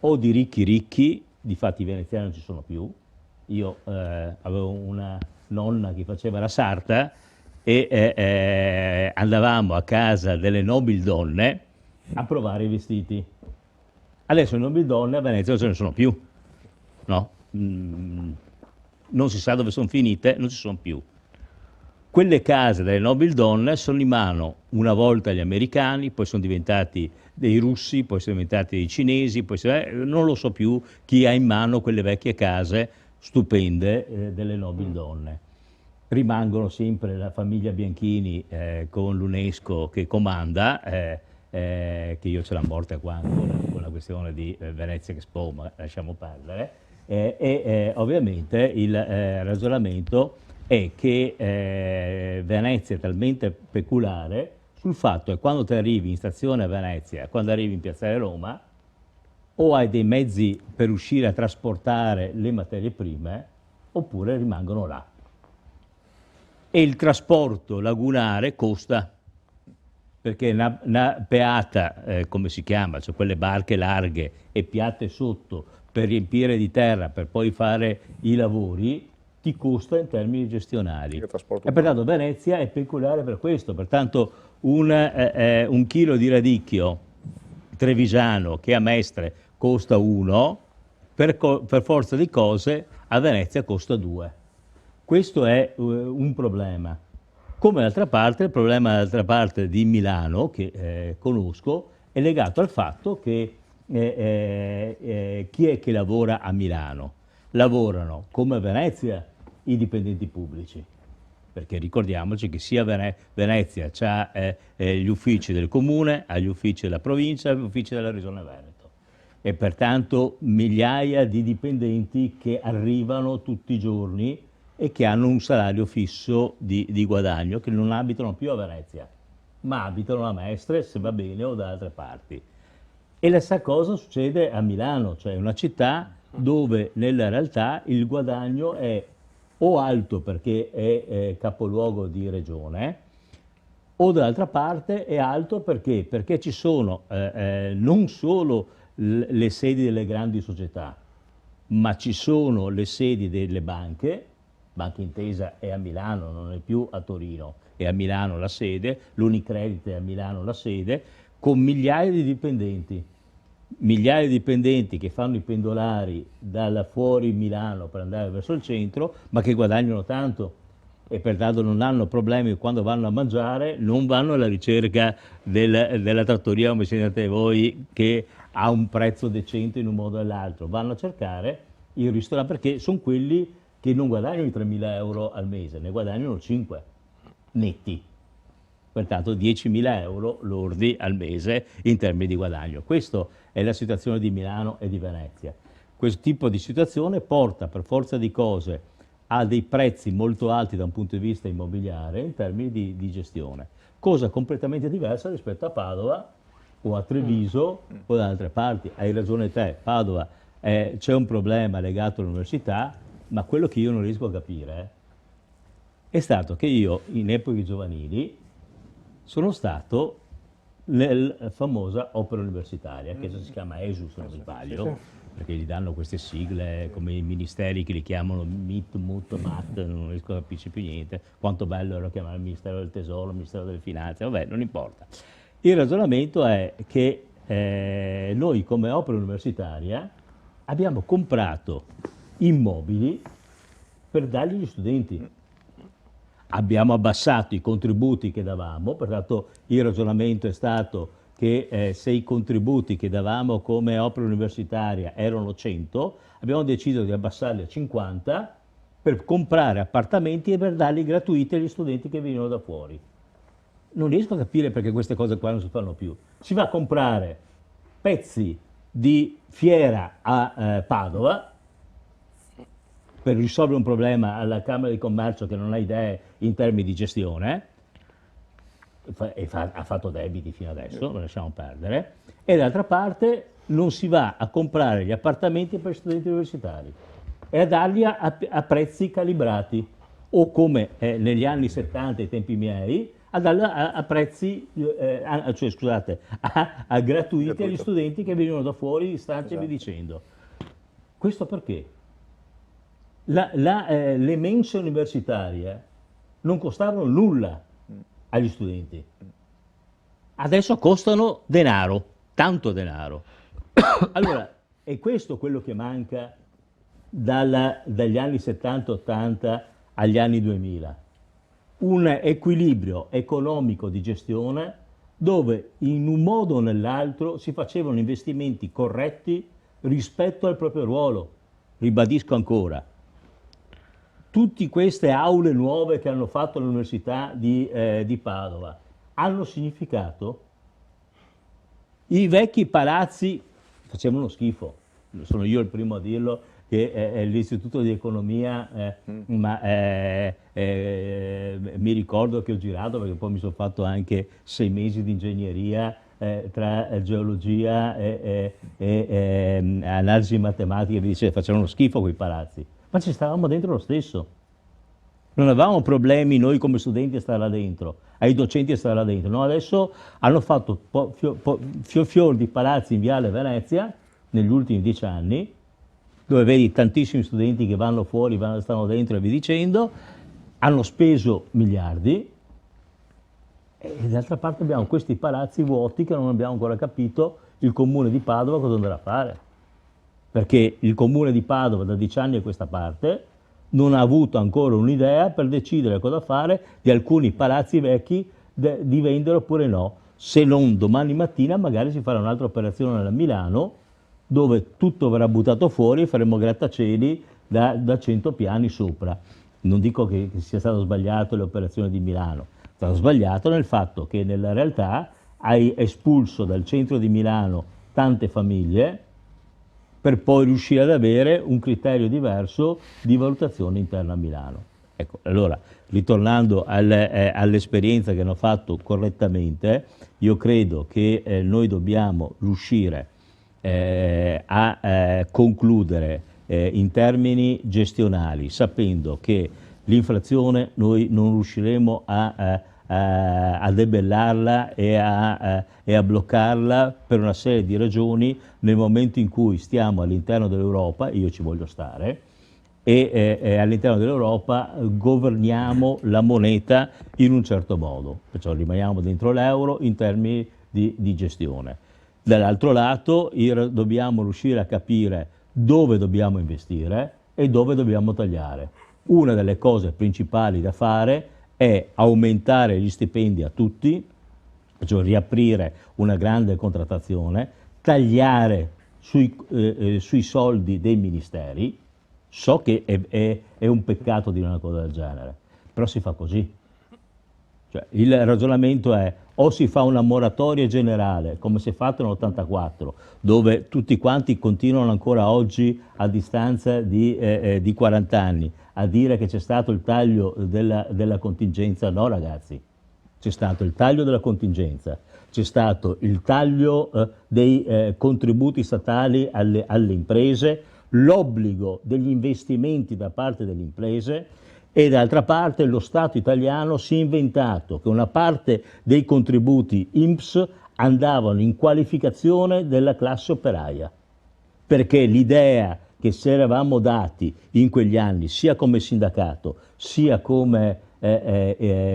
o di ricchi, difatti i veneziani non ci sono più. Io avevo una nonna che faceva la sarta e andavamo a casa delle nobildonne a provare i vestiti. Adesso le nobildonne a Venezia non ce ne sono più, no? Non si sa dove sono finite, non ci sono più. Quelle case delle nobildonne sono in mano una volta agli americani, poi sono diventati dei russi, poi sono diventati dei cinesi, poi non lo so più chi ha in mano quelle vecchie case stupende delle nobildonne. Rimangono sempre la famiglia Bianchini con l'UNESCO che comanda, che io ce l'ho morta qua con la questione di Venezia Expo, ma lasciamo perdere, e ovviamente il ragionamento è che Venezia è talmente peculiare sul fatto che quando ti arrivi in stazione a Venezia, quando arrivi in Piazzale Roma, o hai dei mezzi per riuscire a trasportare le materie prime, oppure rimangono là. E il trasporto lagunare costa, perché una peata, come si chiama, cioè quelle barche larghe e piatte sotto per riempire di terra per poi fare i lavori, ti costa in termini gestionali. E pertanto Venezia è peculiare per questo, pertanto un chilo di radicchio trevigiano che a Mestre costa 1, per forza di cose a Venezia costa 2. Questo è un problema. Come d'altra parte, il problema d'altra parte di Milano, che conosco, è legato al fatto che chi è che lavora a Milano? Lavorano, come a Venezia, i dipendenti pubblici. Perché ricordiamoci che sia Venezia ha gli uffici del comune, ha gli uffici della provincia, ha gli uffici della regione Veneto. E pertanto migliaia di dipendenti che arrivano tutti i giorni e che hanno un salario fisso di guadagno, che non abitano più a Venezia, ma abitano a Mestre, se va bene, o da altre parti. E la stessa cosa succede a Milano, cioè una città dove nella realtà il guadagno è o alto perché è capoluogo di regione, o dall'altra parte è alto perché ci sono non solo le sedi delle grandi società, ma ci sono le sedi delle banche. Banca Intesa è a Milano, non è più a Torino, è a Milano la sede, l'Unicredit è a Milano la sede, con migliaia di dipendenti che fanno i pendolari da fuori Milano per andare verso il centro, ma che guadagnano tanto e pertanto non hanno problemi quando vanno a mangiare, non vanno alla ricerca della trattoria, come siete voi, che ha un prezzo decente in un modo o nell'altro, vanno a cercare il ristorante perché sono quelli che non guadagnano i 3.000 euro al mese, ne guadagnano 5 netti, pertanto 10.000 euro lordi al mese in termini di guadagno. Questa è la situazione di Milano e di Venezia. Questo tipo di situazione porta per forza di cose a dei prezzi molto alti da un punto di vista immobiliare in termini di gestione, cosa completamente diversa rispetto a Padova o a Treviso o da altre parti. Hai ragione te, Padova c'è un problema legato all'università, ma quello che io non riesco a capire è stato che io in epoche giovanili sono stato nella famosa opera universitaria, che si chiama ESU se non mi sbaglio, perché gli danno queste sigle come i ministeri che li chiamano MIT, MUT, MAT, non riesco a capirci più niente, quanto bello era chiamare il Ministero del Tesoro, il Ministero delle Finanze, vabbè, non importa. Il ragionamento è che noi come opera universitaria abbiamo comprato immobili per dargli agli studenti. Abbiamo abbassato i contributi che davamo, pertanto il ragionamento è stato che se i contributi che davamo come opera universitaria erano 100, abbiamo deciso di abbassarli a 50 per comprare appartamenti e per darli gratuiti agli studenti che venivano da fuori. Non riesco a capire perché queste cose qua non si fanno più. Si va a comprare pezzi di fiera a Padova per risolvere un problema alla Camera di Commercio che non ha idee in termini di gestione, ha fatto debiti fino adesso, lo lasciamo perdere, e d'altra parte non si va a comprare gli appartamenti per gli studenti universitari e a darli a prezzi calibrati, o come negli anni 70, ai tempi miei, a darli a prezzi, cioè scusate, a gratuiti agli studenti che venivano da fuori di stanze e via dicendo. Questo perché? Le mense universitarie non costavano nulla agli studenti, adesso costano denaro, tanto denaro. Allora, è questo quello che manca dagli anni 70-80 agli anni 2000, un equilibrio economico di gestione dove in un modo o nell'altro si facevano investimenti corretti rispetto al proprio ruolo. Ribadisco ancora, tutte queste aule nuove che hanno fatto all'Università di Padova hanno significato? I vecchi palazzi facevano schifo, sono io il primo a dirlo, che è l'Istituto di Economia, ma mi ricordo che ho girato, perché poi mi sono fatto anche 6 mesi di ingegneria tra geologia e analisi matematica, mi dice facevano schifo quei palazzi, ma ci stavamo dentro lo stesso. Non avevamo problemi noi come studenti a stare là dentro, ai docenti a stare là dentro. No, adesso hanno fatto fior di palazzi in Viale Venezia negli ultimi 10 anni, dove vedi tantissimi studenti che vanno fuori, stanno dentro e via dicendo, hanno speso miliardi, e d'altra parte abbiamo questi palazzi vuoti che non abbiamo ancora capito il Comune di Padova cosa andrà a fare. Perché il Comune di Padova da 10 anni a questa parte non ha avuto ancora un'idea per decidere cosa fare di alcuni palazzi vecchi, di vendere oppure no. Se non domani mattina magari si farà un'altra operazione a Milano, dove tutto verrà buttato fuori e faremo grattacieli da 100 piani sopra. Non dico che sia stato sbagliato le operazioni di Milano, è stato sbagliato nel fatto che nella realtà hai espulso dal centro di Milano tante famiglie per poi riuscire ad avere un criterio diverso di valutazione interna a Milano. Ecco, allora, ritornando all'esperienza che hanno fatto correttamente, io credo che noi dobbiamo riuscire a concludere in termini gestionali, sapendo che l'inflazione noi non riusciremo a debellarla e a bloccarla per una serie di ragioni nel momento in cui stiamo all'interno dell'Europa, io ci voglio stare, e all'interno dell'Europa governiamo la moneta in un certo modo, perciò rimaniamo dentro l'euro in termini di gestione. Dall'altro lato dobbiamo riuscire a capire dove dobbiamo investire e dove dobbiamo tagliare. Una delle cose principali da fare è aumentare gli stipendi a tutti, cioè riaprire una grande contrattazione, tagliare sui soldi dei ministeri. So che è un peccato dire una cosa del genere, però si fa così. Cioè, il ragionamento è: o si fa una moratoria generale, come si è fatto nell'84, dove tutti quanti continuano ancora oggi, a distanza di 40 anni, a dire che c'è stato il taglio della contingenza. No ragazzi, c'è stato il taglio della contingenza, c'è stato il taglio dei contributi statali alle imprese, l'obbligo degli investimenti da parte delle imprese, e d'altra parte lo Stato italiano si è inventato che una parte dei contributi INPS andavano in qualificazione della classe operaia, perché l'idea che ci eravamo dati in quegli anni, sia come sindacato sia come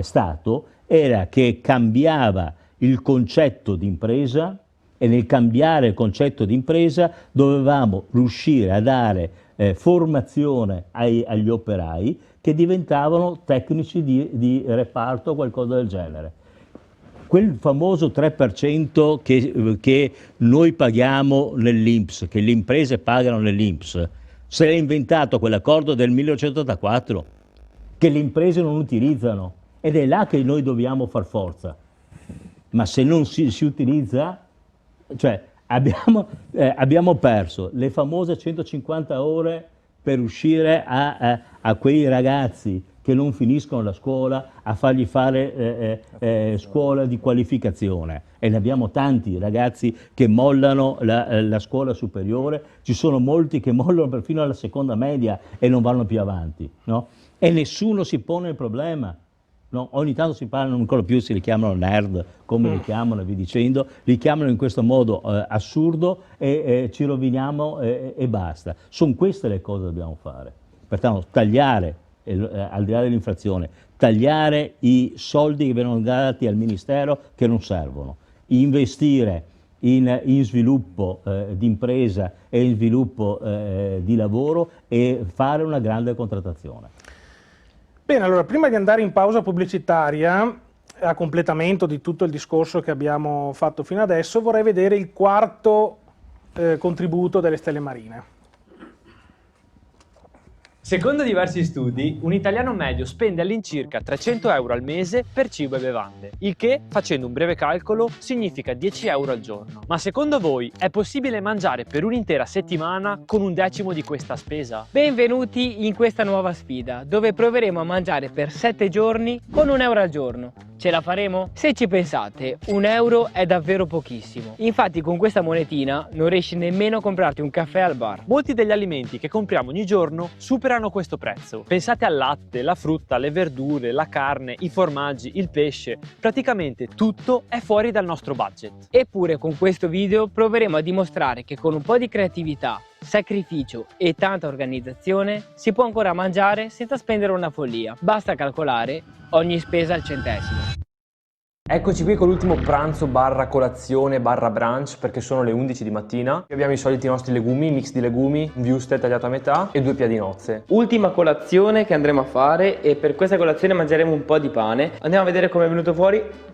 Stato, era che cambiava il concetto di impresa, e nel cambiare il concetto di impresa dovevamo riuscire a dare formazione agli operai che diventavano tecnici di reparto o qualcosa del genere. Quel famoso 3% che noi paghiamo nell'INPS, che le imprese pagano nell'INPS, se l'è inventato quell'accordo del 1984, che le imprese non utilizzano, ed è là che noi dobbiamo far forza. Ma se non si utilizza, cioè abbiamo perso le famose 150 ore per riuscire a quei ragazzi che non finiscono la scuola, a fargli fare scuola di qualificazione. E ne abbiamo tanti ragazzi che mollano la scuola superiore, ci sono molti che mollano perfino alla seconda media e non vanno più avanti, no? E nessuno si pone il problema. No, ogni tanto si parlano ancora più, si li chiamano nerd, come li chiamano e via dicendo, li chiamano in questo modo assurdo e ci roviniamo e basta. Sono queste le cose che dobbiamo fare. Pertanto tagliare, al di là dell'inflazione, tagliare i soldi che vengono dati al Ministero che non servono, investire in sviluppo di impresa e in sviluppo di lavoro e fare una grande contrattazione. Bene, allora prima di andare in pausa pubblicitaria, a completamento di tutto il discorso che abbiamo fatto fino adesso, vorrei vedere il quarto contributo delle Stelle Marine. Secondo diversi studi, un italiano medio spende all'incirca 300 euro al mese per cibo e bevande, il che, facendo un breve calcolo, significa 10 euro al giorno. Ma secondo voi è possibile mangiare per un'intera settimana con un decimo di questa spesa? Benvenuti in questa nuova sfida, dove proveremo a mangiare per 7 giorni con 1 euro al giorno. Ce la faremo? Se ci pensate, 1 euro è davvero pochissimo. Infatti con questa monetina non riesci nemmeno a comprarti un caffè al bar. Molti degli alimenti che compriamo ogni giorno superano questo prezzo. Pensate al latte, la frutta, le verdure, la carne, i formaggi, il pesce. Praticamente tutto è fuori dal nostro budget. Eppure con questo video proveremo a dimostrare che con un po' di creatività, sacrificio e tanta organizzazione si può ancora mangiare senza spendere una follia. Basta calcolare ogni spesa al centesimo. Eccoci qui con l'ultimo pranzo barra colazione barra brunch, perché sono le 11 di mattina. Abbiamo i soliti nostri legumi, mix di legumi, wurstel tagliato a metà e 2 piadinozze. Ultima colazione che andremo a fare, e per questa colazione mangeremo un po' di pane. Andiamo a vedere come è venuto fuori.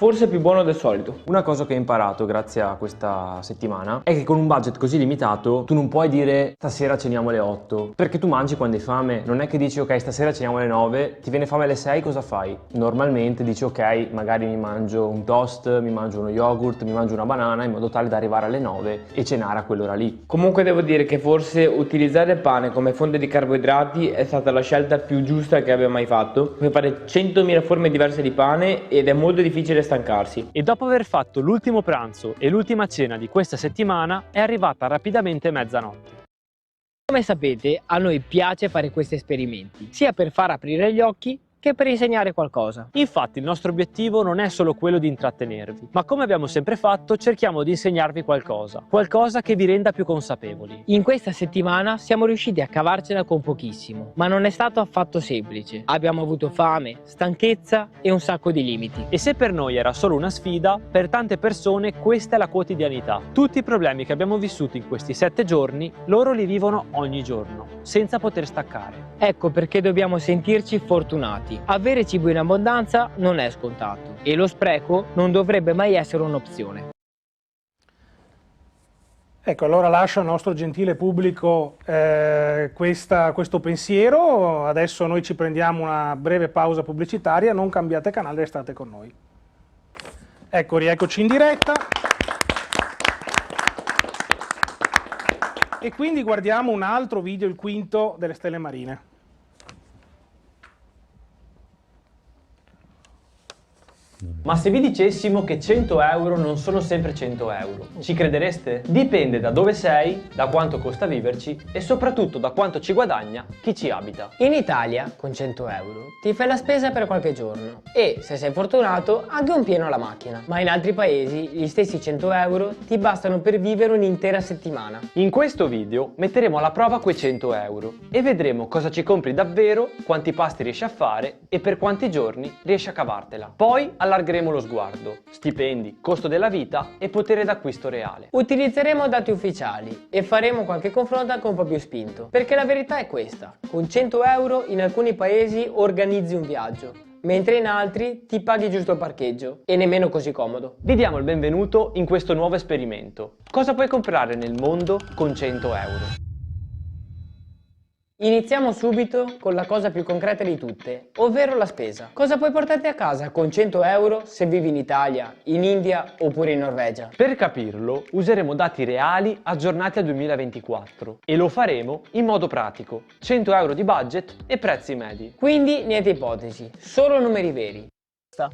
Forse più buono del solito. Una cosa che ho imparato grazie a questa settimana è che con un budget così limitato tu non puoi dire stasera ceniamo alle 8, perché tu mangi quando hai fame. Non è che dici ok stasera ceniamo alle 9, ti viene fame alle 6, cosa fai? Normalmente dici ok, magari mi mangio un toast, mi mangio uno yogurt, mi mangio una banana, in modo tale da arrivare alle 9 e cenare a quell'ora lì. Comunque devo dire che forse utilizzare il pane come fonte di carboidrati è stata la scelta più giusta che abbia mai fatto. Puoi fare 100.000 forme diverse di pane ed è molto difficile stancarsi. E dopo aver fatto l'ultimo pranzo e l'ultima cena di questa settimana è arrivata rapidamente mezzanotte. Come sapete, a noi piace fare questi esperimenti, sia per far aprire gli occhi che per insegnare qualcosa. Infatti il nostro obiettivo non è solo quello di intrattenervi, ma come abbiamo sempre fatto cerchiamo di insegnarvi qualcosa che vi renda più consapevoli. In questa settimana siamo riusciti a cavarcela con pochissimo, ma non è stato affatto semplice. Abbiamo avuto fame, stanchezza e un sacco di limiti. E se per noi era solo una sfida, per tante persone questa è la quotidianità. Tutti i problemi che abbiamo vissuto in questi 7 giorni, loro li vivono ogni giorno, senza poter staccare. Ecco perché dobbiamo sentirci fortunati. Avere cibo in abbondanza non è scontato e lo spreco non dovrebbe mai essere un'opzione. Ecco, allora lascio al nostro gentile pubblico questo pensiero. Adesso noi ci prendiamo una breve pausa pubblicitaria, non cambiate canale, restate con noi. Ecco, rieccoci in diretta. E quindi guardiamo un altro video, il quinto delle stelle marine. Ma se vi dicessimo che 100 euro non sono sempre 100 euro, ci credereste? Dipende da dove sei, da quanto costa viverci e soprattutto da quanto ci guadagna chi ci abita. In Italia, con 100 euro, ti fai la spesa per qualche giorno e, se sei fortunato, anche un pieno alla macchina. Ma in altri paesi, gli stessi 100 euro ti bastano per vivere un'intera settimana. In questo video metteremo alla prova quei 100 euro e vedremo cosa ci compri davvero, quanti pasti riesci a fare e per quanti giorni riesci a cavartela. Poi allargheremo lo sguardo, stipendi, costo della vita e potere d'acquisto reale. Utilizzeremo dati ufficiali e faremo qualche confronto anche un po' più spinto, perché la verità è questa: con 100 euro in alcuni paesi organizzi un viaggio, mentre in altri ti paghi giusto il parcheggio e nemmeno così comodo. Vi diamo il benvenuto in questo nuovo esperimento. Cosa puoi comprare nel mondo con 100 euro? Iniziamo subito con la cosa più concreta di tutte, ovvero la spesa. Cosa puoi portarti a casa con 100 euro se vivi in Italia, in India oppure in Norvegia? Per capirlo useremo dati reali aggiornati al 2024 e lo faremo in modo pratico, 100 euro di budget e prezzi medi. Quindi niente ipotesi, solo numeri veri.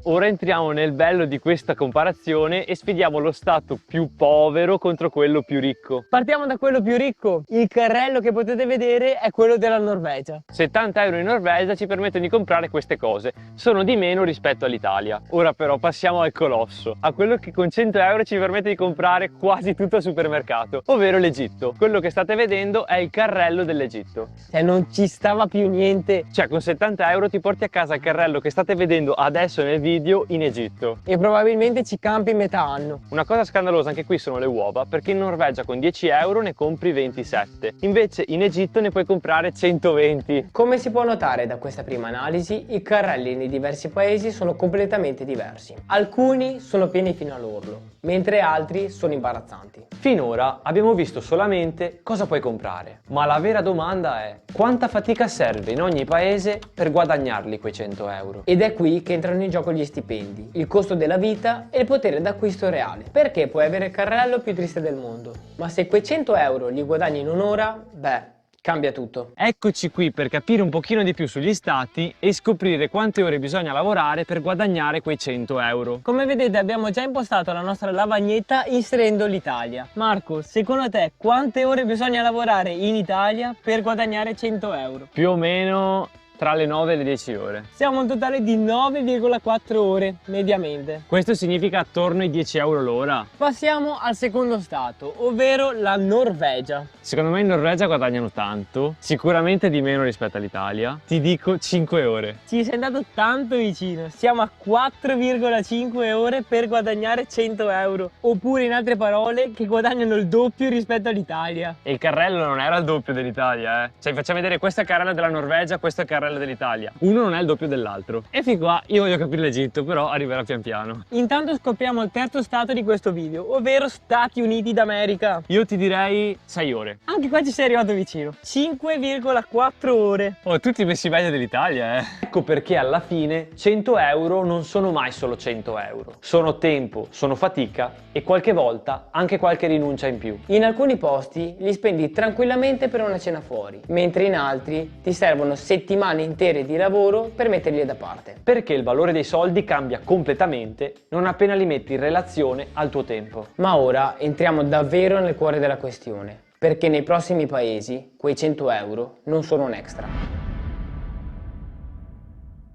Ora entriamo nel bello di questa comparazione e sfidiamo lo stato più povero contro quello più ricco. Partiamo da quello più ricco. Il carrello che potete vedere è quello della Norvegia. 70 euro in Norvegia ci permettono di comprare queste cose, sono di meno rispetto all'Italia. Ora però passiamo al colosso, a quello che con 100 euro ci permette di comprare quasi tutto al supermercato, ovvero l'Egitto. Quello che state vedendo è il carrello dell'Egitto. Cioè non ci stava più niente. Cioè con 70 euro ti porti a casa il carrello che state vedendo adesso nel video in Egitto. E probabilmente ci campi metà anno. Una cosa scandalosa anche qui sono le uova, perché in Norvegia con 10 euro ne compri 27, invece in Egitto ne puoi comprare 120. Come si può notare da questa prima analisi, i carrelli nei diversi paesi sono completamente diversi. Alcuni sono pieni fino all'orlo, mentre altri sono imbarazzanti. Finora abbiamo visto solamente cosa puoi comprare, ma la vera domanda è: quanta fatica serve in ogni paese per guadagnarli quei 100 euro? Ed è qui che entrano in gioco gli stipendi, il costo della vita e il potere d'acquisto reale. Perché puoi avere il carrello più triste del mondo, ma se quei 100 euro li guadagni in un'ora, beh, cambia tutto. Eccoci qui per capire un pochino di più sugli stati e scoprire quante ore bisogna lavorare per guadagnare quei 100 euro. Come vedete abbiamo già impostato la nostra lavagnetta inserendo l'Italia. Marco, secondo te quante ore bisogna lavorare in Italia per guadagnare 100 euro? Più o meno tra le 9 e le 10 ore. Siamo a un totale di 9,4 ore mediamente. Questo significa attorno ai 10 euro l'ora. Passiamo al secondo stato, ovvero la Norvegia. Secondo me in Norvegia guadagnano tanto, sicuramente di meno rispetto all'Italia. Ti dico 5 ore. Ci sei andato tanto vicino, siamo a 4,5 ore per guadagnare 100 euro. Oppure in altre parole che guadagnano il doppio rispetto all'Italia. E il carrello non era il doppio dell'Italia, eh. Cioè facciamo vedere questo è il carrello della Norvegia, questo è il carrello dell'Italia. Uno non è il doppio dell'altro. E fin qua io voglio capire l'Egitto, però arriverà pian piano. Intanto scopriamo il terzo stato di questo video, ovvero Stati Uniti d'America. Io ti direi 6 ore. Anche qua ci sei arrivato vicino. 5,4 ore. Oh, tutti messi meglio dell'Italia, eh. Ecco perché alla fine 100 euro non sono mai solo 100 euro. Sono tempo, sono fatica e qualche volta anche qualche rinuncia in più. In alcuni posti li spendi tranquillamente per una cena fuori, mentre in altri ti servono settimane intere di lavoro per metterli da parte. Perché il valore dei soldi cambia completamente non appena li metti in relazione al tuo tempo. Ma ora entriamo davvero nel cuore della questione, perché nei prossimi paesi quei 100 euro non sono un extra.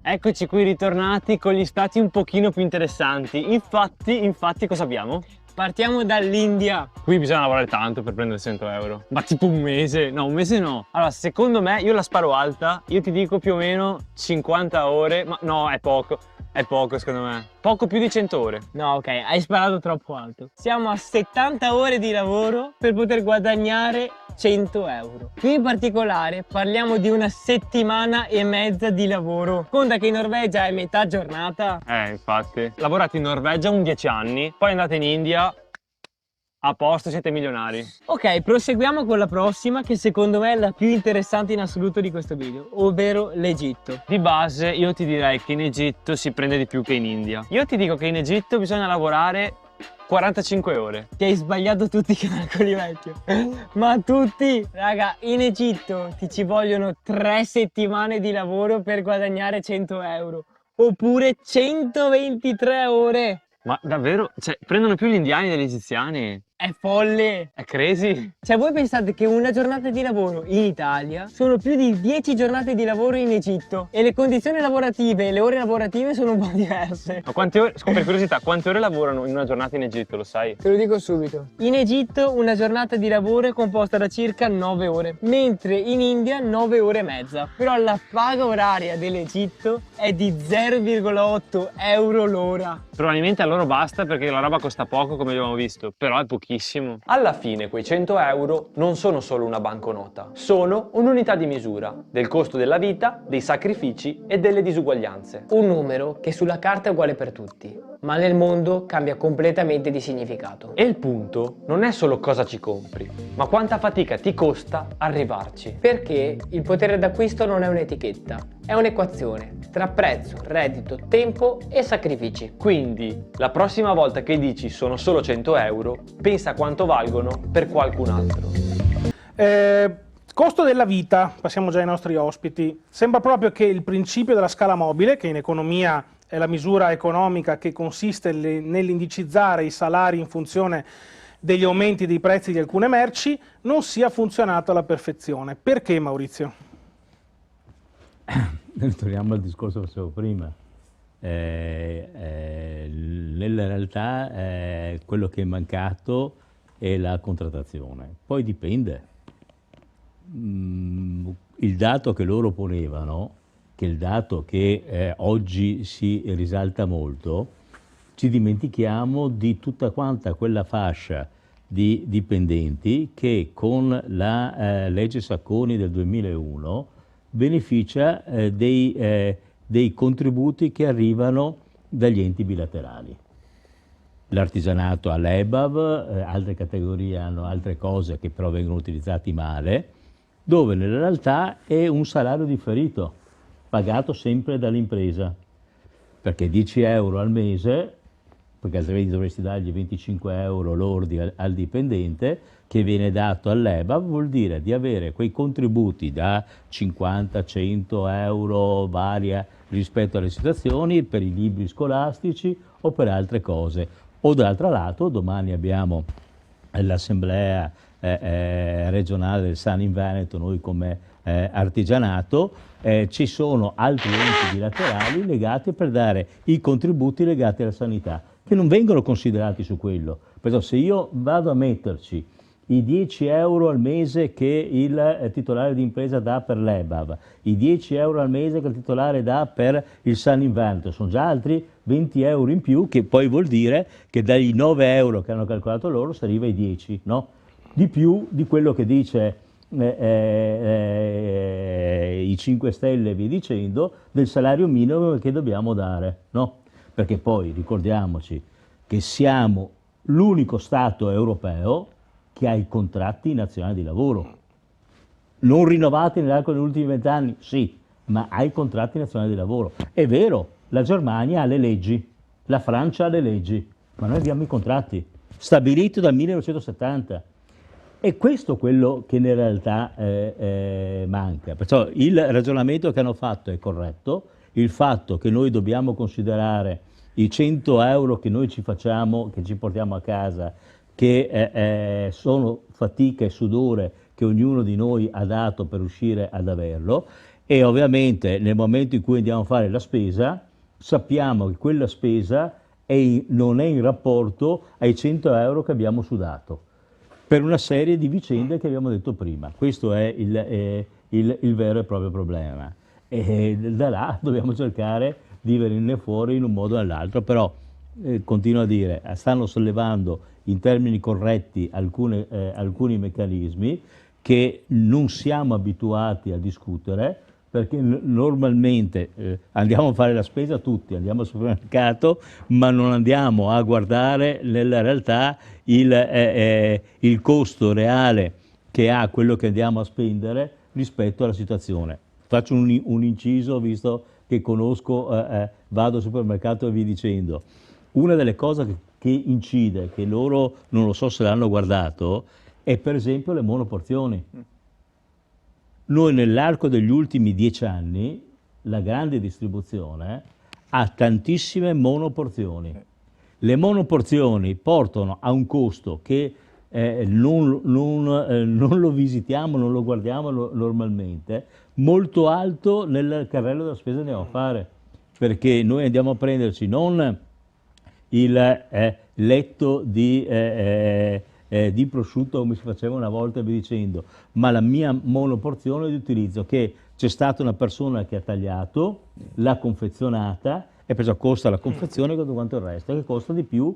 Eccoci qui ritornati con gli stati un pochino più interessanti. Infatti cosa abbiamo? Partiamo dall'India. Qui bisogna lavorare tanto per prendere 100 euro. Ma tipo un mese? No, un mese no. Allora, secondo me, io la sparo alta, io ti dico più o meno 50 ore, ma no, è poco. È poco secondo me. Poco più di 100 ore. No, ok, hai sparato troppo alto. Siamo a 70 ore di lavoro per poter guadagnare 100 euro. Qui in particolare parliamo di una settimana e mezza di lavoro. Conta che in Norvegia è metà giornata. Infatti. Lavorate in Norvegia un 10 anni, poi andate in India, a posto, siete milionari. Ok, proseguiamo con la prossima che secondo me è la più interessante in assoluto di questo video, ovvero l'Egitto. Di base io ti direi che in Egitto si prende di più che in India. Io ti dico che in Egitto bisogna lavorare 45 ore. Ti hai sbagliato tutti i calcoli, vecchio. Ma tutti? Raga, in Egitto ti ci vogliono 3 settimane di lavoro per guadagnare 100 euro. Oppure 123 ore. Ma davvero? Cioè, prendono più gli indiani degli egiziani? È folle! È crazy! Cioè voi pensate che una giornata di lavoro in Italia sono più di 10 giornate di lavoro in Egitto e le condizioni lavorative e le ore lavorative sono un po' diverse. Ma quante ore, per curiosità, quante ore lavorano in una giornata in Egitto, lo sai? Te lo dico subito. In Egitto una giornata di lavoro è composta da circa 9 ore, mentre in India 9 ore e mezza. Però la paga oraria dell'Egitto è di 0,8 euro l'ora. Probabilmente a loro basta perché la roba costa poco come abbiamo visto, però è pochissimo. Alla fine quei 100 euro non sono solo una banconota, sono un'unità di misura del costo della vita, dei sacrifici e delle disuguaglianze. Un numero che sulla carta è uguale per tutti, ma nel mondo cambia completamente di significato. E il punto non è solo cosa ci compri, ma quanta fatica ti costa arrivarci. Perché il potere d'acquisto non è un'etichetta, è un'equazione tra prezzo, reddito, tempo e sacrifici. Quindi, la prossima volta che dici sono solo 100 euro, pensa a quanto valgono per qualcun altro. Costo della vita, passiamo già ai nostri ospiti. Sembra proprio che il principio della scala mobile, che in economia è la misura economica che consiste nell'indicizzare i salari in funzione degli aumenti dei prezzi di alcune merci, non sia funzionato alla perfezione. Perché, Maurizio? Torniamo al discorso che facevo prima. Nella realtà quello che è mancato è la contrattazione. Poi dipende. Il dato che loro ponevano, che è il dato che oggi si risalta molto, ci dimentichiamo di tutta quanta quella fascia di dipendenti che con la legge Sacconi del 2001 beneficia dei contributi che arrivano dagli enti bilaterali. l'artigianato ha l'EBAV, altre categorie hanno altre cose che però vengono utilizzate male, dove nella realtà è un salario differito, pagato sempre dall'impresa, perché 10 euro al mese, perché altrimenti dovresti dargli 25 euro lordi al dipendente, che viene dato all'EBAV, vuol dire di avere quei contributi da 50, 100 euro, varia rispetto alle situazioni, per i libri scolastici o per altre cose. O dall'altro lato, domani abbiamo l'assemblea regionale del Sani in Veneto, noi come artigianato, ci sono altri enti bilaterali legati per dare i contributi legati alla sanità, che non vengono considerati su quello. Perché se io vado a metterci i 10 euro al mese che il titolare di impresa dà per l'EBAV, i 10 euro al mese che il titolare dà per il Sani in Veneto, sono già altri 20 euro in più, che poi vuol dire che dagli 9 euro che hanno calcolato loro si arriva ai 10, no? Di più di quello che dice i 5 Stelle e via dicendo, del salario minimo che dobbiamo dare, no? Perché poi ricordiamoci che siamo l'unico Stato europeo che ha i contratti nazionali di lavoro, non rinnovati nell'arco degli ultimi 20 anni, sì, ma ha i contratti nazionali di lavoro. È vero, la Germania ha le leggi, la Francia ha le leggi, ma noi abbiamo i contratti, stabiliti dal 1970. E questo è quello che in realtà manca. Perciò il ragionamento che hanno fatto è corretto, il fatto che noi dobbiamo considerare i 100 euro che noi ci facciamo, che ci portiamo a casa, che sono fatica e sudore che ognuno di noi ha dato per riuscire ad averlo, e ovviamente nel momento in cui andiamo a fare la spesa sappiamo che quella spesa non è in rapporto ai 100 euro che abbiamo sudato, per una serie di vicende che abbiamo detto prima. Questo è il vero e proprio problema. E da là dobbiamo cercare di venirne fuori in un modo o nell'altro, però continuo a dire, stanno sollevando in termini corretti alcuni meccanismi che non siamo abituati a discutere, perché normalmente andiamo a fare la spesa tutti, andiamo al supermercato, ma non andiamo a guardare nella realtà il costo reale che ha quello che andiamo a spendere rispetto alla situazione. Faccio un inciso, visto che conosco, vado al supermercato e via dicendo. Una delle cose che incide, che loro non lo so se l'hanno guardato, è per esempio le monoporzioni. Noi nell'arco degli ultimi 10 anni, la grande distribuzione ha tantissime monoporzioni. Le monoporzioni portano a un costo che non lo visitiamo, non lo guardiamo normalmente, molto alto nel carrello della spesa andiamo a fare, perché noi andiamo a prenderci non il letto di prosciutto come si faceva una volta e via dicendo, ma la mia monoporzione di utilizzo, che c'è stata una persona che ha tagliato, l'ha confezionata, e perciò costa la confezione tutto quanto il resto, che costa di più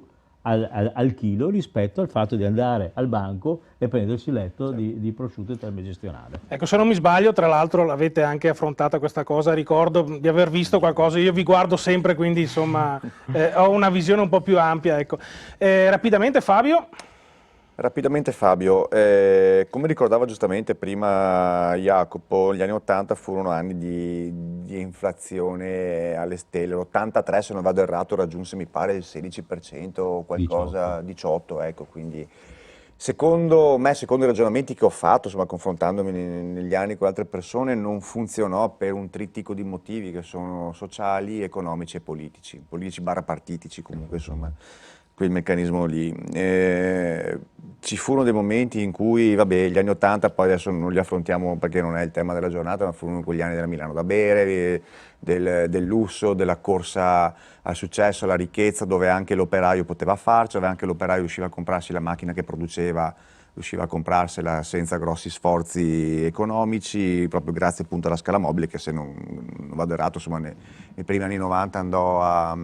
al chilo rispetto al fatto di andare al banco e prendersi il letto di prosciutto in termine gestionale. Ecco, se non mi sbaglio, tra l'altro l'avete anche affrontata questa cosa, ricordo di aver visto qualcosa, io vi guardo sempre, quindi insomma ho una visione un po' più ampia. Ecco. Rapidamente Fabio? Rapidamente Fabio, come ricordava giustamente prima Jacopo, gli anni 80 furono anni di inflazione alle stelle, l'83 se non vado errato raggiunse mi pare il 16% o qualcosa, 18 ecco, quindi secondo me, secondo i ragionamenti che ho fatto, insomma confrontandomi negli anni con altre persone, non funzionò per un trittico di motivi che sono sociali, economici e politici barra partitici comunque insomma. Quel meccanismo lì. Ci furono dei momenti in cui, vabbè, gli anni 80 poi adesso non li affrontiamo perché non è il tema della giornata, ma furono quegli anni della Milano da bere, del lusso, della corsa al successo, alla ricchezza, dove anche l'operaio poteva farci, dove anche l'operaio riusciva a comprarsi la macchina che produceva, riusciva a comprarsela senza grossi sforzi economici, proprio grazie appunto alla scala mobile, che se non vado errato, insomma, nei primi anni 90 andò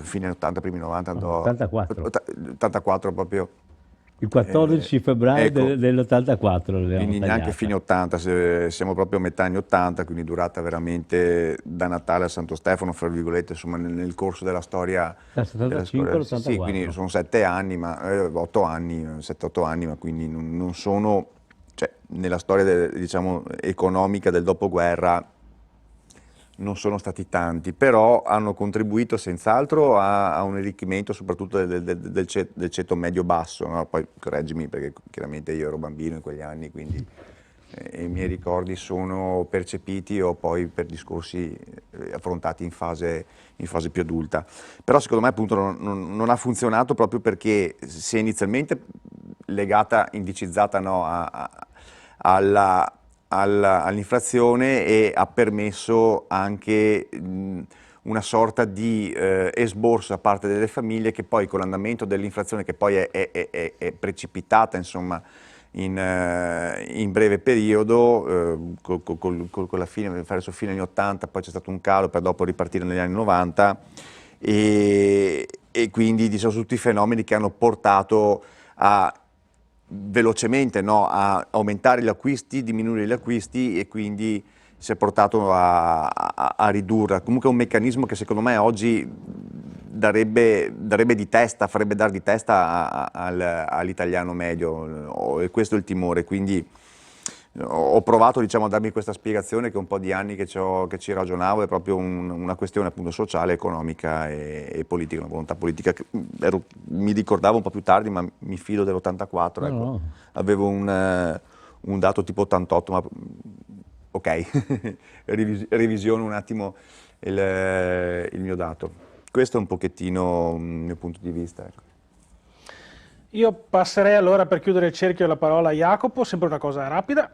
fine 80, primi 90 andò 84 proprio Il 14 febbraio ecco, dell'84. Quindi neanche fine 80, siamo proprio a metà anni 80, quindi durata veramente da Natale a Santo Stefano, fra virgolette, insomma nel corso della storia. Dal 75 all'84. Sì, quindi sono 7 anni, ma 8 anni, 7-8 anni, ma quindi non sono, cioè nella storia diciamo economica del dopoguerra non sono stati tanti, però hanno contribuito senz'altro a un arricchimento soprattutto del ceto medio-basso, no? Poi correggimi perché chiaramente io ero bambino in quegli anni, quindi i miei ricordi sono percepiti o poi per discorsi affrontati in fase più adulta. Però secondo me appunto non ha funzionato proprio perché si è inizialmente legata, indicizzata, no, all'inflazione e ha permesso anche una sorta di esborso da parte delle famiglie che poi con l'andamento dell'inflazione che poi è precipitata insomma in breve periodo, con la fine, verso fine anni 80, poi c'è stato un calo per dopo ripartire negli anni 90 e quindi diciamo tutti i fenomeni che hanno portato a velocemente, no, a aumentare gli acquisti, diminuire gli acquisti e quindi si è portato a ridurre. Comunque è un meccanismo che secondo me oggi darebbe di testa, farebbe dare di testa all'italiano medio e questo è il timore. Quindi ho provato diciamo, a darmi questa spiegazione che un po' di anni che ci ragionavo, è proprio una questione appunto sociale, economica e politica, una volontà politica che mi ricordavo un po' più tardi, ma mi fido dell'84, ecco. No. Avevo un dato tipo 88, ma ok, revisione un attimo il mio dato. Questo è un pochettino il mio punto di vista. Ecco. Io passerei allora per chiudere il cerchio la parola a Jacopo, sempre una cosa rapida.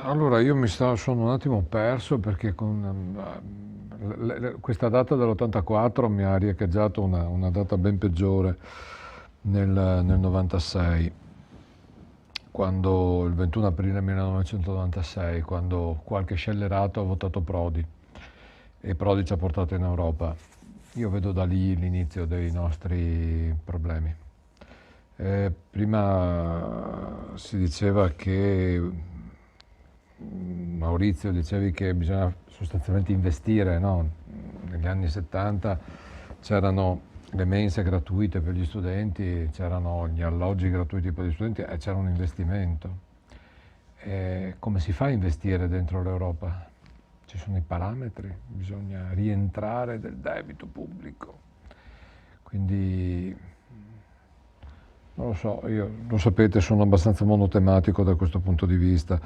Allora io sono un attimo perso perché questa data dell'84 mi ha riecheggiato una data ben peggiore nel 96, quando il 21 aprile 1996, quando qualche scellerato ha votato Prodi e Prodi ci ha portato in Europa. Io vedo da lì l'inizio dei nostri problemi. Prima si diceva che, Maurizio, dicevi che bisogna sostanzialmente investire, no? Negli anni 70 c'erano le mense gratuite per gli studenti, c'erano gli alloggi gratuiti per gli studenti e c'era un investimento. Come si fa a investire dentro l'Europa? Ci sono i parametri, bisogna rientrare del debito pubblico. Quindi, non lo so, io lo sapete, sono abbastanza monotematico da questo punto di vista.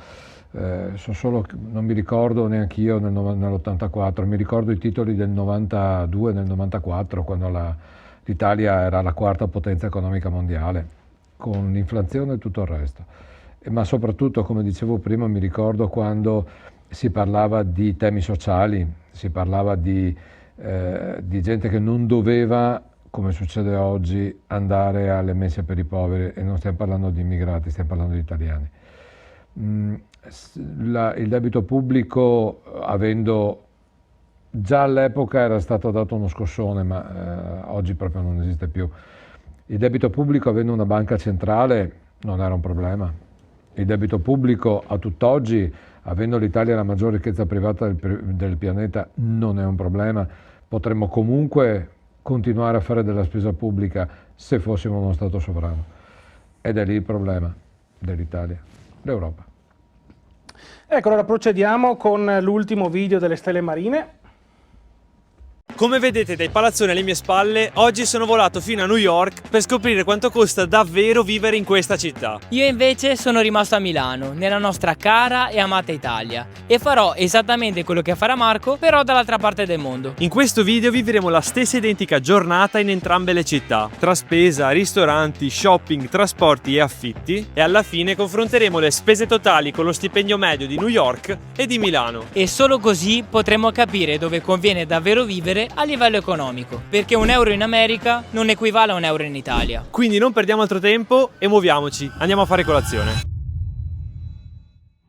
So solo che non mi ricordo neanche io nell'84, mi ricordo i titoli del 92, nel 94, quando l'Italia era la quarta potenza economica mondiale, con l'inflazione e tutto il resto. Ma soprattutto, come dicevo prima, mi ricordo quando si parlava di temi sociali, si parlava di gente che non doveva, come succede oggi, andare alle mense per i poveri, e non stiamo parlando di immigrati, stiamo parlando di italiani. Il debito pubblico, avendo già all'epoca era stato dato uno scossone, ma oggi proprio non esiste più. Il debito pubblico, avendo una banca centrale, non era un problema. Il debito pubblico a tutt'oggi, avendo l'Italia la maggior ricchezza privata del pianeta, non è un problema. Potremmo comunque continuare a fare della spesa pubblica se fossimo uno Stato sovrano. Ed è lì il problema dell'Italia, l'Europa. Ecco, allora procediamo con l'ultimo video delle stelle marine. Come vedete dai palazzoni alle mie spalle, oggi sono volato fino a New York per scoprire quanto costa davvero vivere in questa città. Io invece sono rimasto a Milano, nella nostra cara e amata Italia, e farò esattamente quello che farà Marco, però dall'altra parte del mondo. In questo video vivremo la stessa identica giornata in entrambe le città, tra spesa, ristoranti, shopping, trasporti e affitti, e alla fine confronteremo le spese totali con lo stipendio medio di New York e di Milano. E solo così potremo capire dove conviene davvero vivere a livello economico, perché un euro in America non equivale a un euro in Italia. Quindi non perdiamo altro tempo e muoviamoci, andiamo a fare colazione.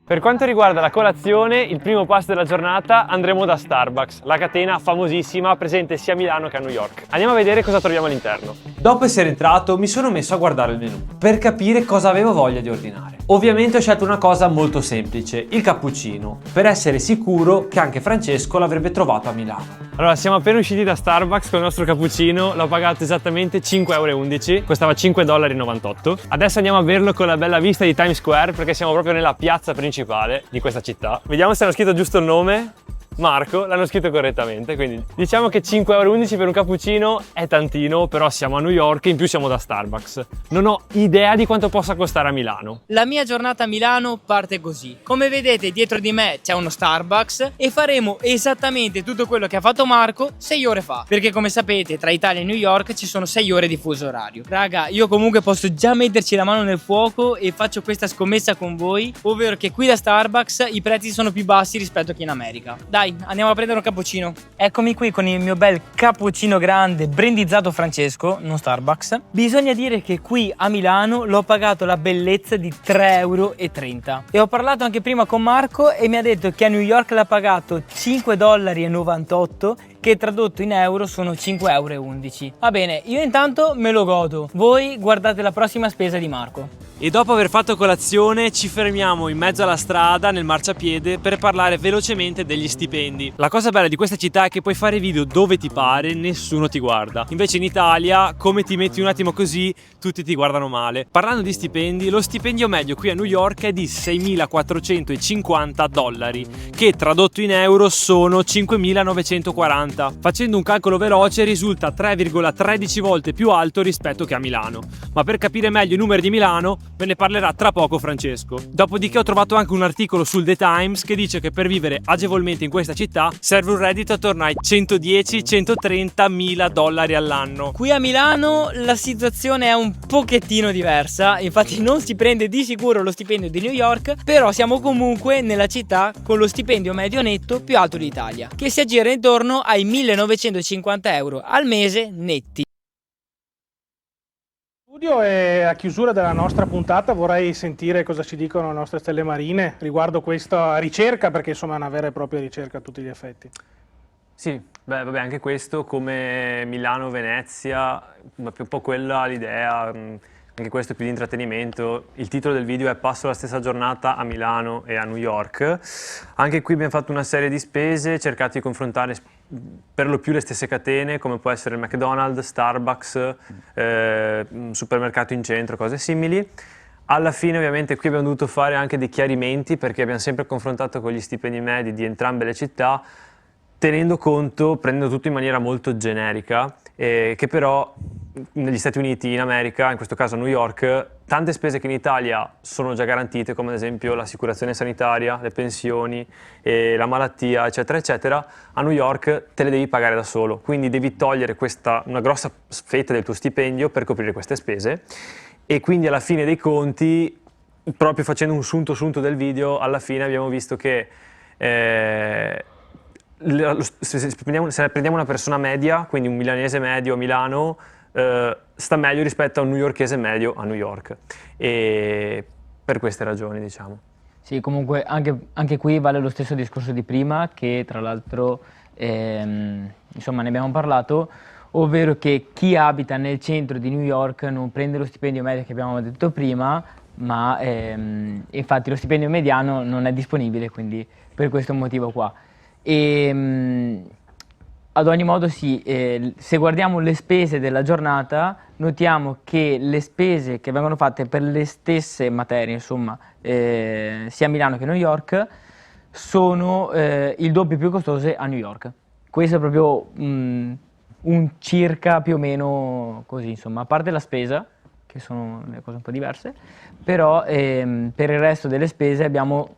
Per quanto riguarda la colazione, il primo passo della giornata andremo da Starbucks, la catena famosissima presente sia a Milano che a New York. Andiamo a vedere cosa troviamo all'interno. Dopo essere entrato mi sono messo a guardare il menù per capire cosa avevo voglia di ordinare. Ovviamente ho scelto una cosa molto semplice, il cappuccino, per essere sicuro che anche Francesco l'avrebbe trovato a Milano. Allora, siamo appena usciti da Starbucks con il nostro cappuccino, l'ho pagato esattamente 5,11 €, costava $5,98. Adesso andiamo a berlo con la bella vista di Times Square perché siamo proprio nella piazza principale di questa città. Vediamo se hanno scritto giusto il nome. Marco, l'hanno scritto correttamente, quindi diciamo che 5,11 € per un cappuccino è tantino, però siamo a New York e in più siamo da Starbucks. Non ho idea di quanto possa costare a Milano. La mia giornata a Milano parte così. Come vedete dietro di me c'è uno Starbucks e faremo esattamente tutto quello che ha fatto Marco 6 ore fa. Perché come sapete tra Italia e New York ci sono 6 ore di fuso orario. Raga, io comunque posso già metterci la mano nel fuoco e faccio questa scommessa con voi, ovvero che qui da Starbucks i prezzi sono più bassi rispetto a che in America. Dai, andiamo a prendere un cappuccino. Eccomi qui con il mio bel cappuccino grande brandizzato Francesco, non Starbucks. Bisogna dire che qui a Milano l'ho pagato la bellezza di 3,30 €. E ho parlato anche prima con Marco e mi ha detto che a New York l'ha pagato $5,98 €, che tradotto in euro sono 5,11 €. Va bene, io intanto me lo godo. Voi guardate la prossima spesa di Marco. E dopo aver fatto colazione ci fermiamo in mezzo alla strada nel marciapiede per parlare velocemente degli stipendi. La cosa bella di questa città è che puoi fare video dove ti pare, nessuno ti guarda. Invece in Italia, come ti metti un attimo così, tutti ti guardano male. Parlando di stipendi, lo stipendio medio qui a New York è di $6.450, che tradotto in euro sono 5.940. Facendo un calcolo veloce risulta 3,13 volte più alto rispetto che a Milano. Ma per capire meglio i numeri di Milano ve ne parlerà tra poco Francesco. Dopodiché ho trovato anche un articolo sul The Times che dice che per vivere agevolmente in questa città serve un reddito attorno ai $110.000-130.000 all'anno. Qui a Milano la situazione è un pochettino diversa, infatti non si prende di sicuro lo stipendio di New York, però siamo comunque nella città con lo stipendio medio netto più alto d'Italia, che si aggira intorno ai 1.950 € al mese netti. E a chiusura della nostra puntata vorrei sentire cosa ci dicono le nostre stelle marine riguardo questa ricerca, perché insomma è una vera e propria ricerca a tutti gli effetti. Sì, beh, vabbè, anche questo come Milano, Venezia, ma più un po' quella l'idea, anche questo è più di intrattenimento. Il titolo del video è Passo la stessa giornata a Milano e a New York. Anche qui abbiamo fatto una serie di spese, cercato di confrontare per lo più le stesse catene, come può essere il McDonald's, Starbucks, un supermercato in centro, cose simili. Alla fine ovviamente qui abbiamo dovuto fare anche dei chiarimenti perché abbiamo sempre confrontato con gli stipendi medi di entrambe le città, tenendo conto, prendendo tutto in maniera molto generica, che però negli Stati Uniti, in America, in questo caso a New York, tante spese che in Italia sono già garantite, come ad esempio l'assicurazione sanitaria, le pensioni, la malattia, eccetera, eccetera, a New York te le devi pagare da solo, quindi devi togliere una grossa fetta del tuo stipendio per coprire queste spese e quindi alla fine dei conti, proprio facendo un sunto del video, alla fine abbiamo visto che se prendiamo una persona media, quindi un milanese medio a Milano, sta meglio rispetto a un newyorkese medio a New York, e per queste ragioni, diciamo. Sì, comunque anche qui vale lo stesso discorso di prima, che tra l'altro insomma ne abbiamo parlato, ovvero che chi abita nel centro di New York non prende lo stipendio medio che abbiamo detto prima, ma infatti lo stipendio mediano non è disponibile, quindi per questo motivo qua. Ad ogni modo sì, se guardiamo le spese della giornata notiamo che le spese che vengono fatte per le stesse materie, insomma, sia a Milano che a New York, sono il doppio più costose a New York. Questo è proprio un circa più o meno così, insomma, a parte la spesa, che sono le cose un po' diverse, però per il resto delle spese abbiamo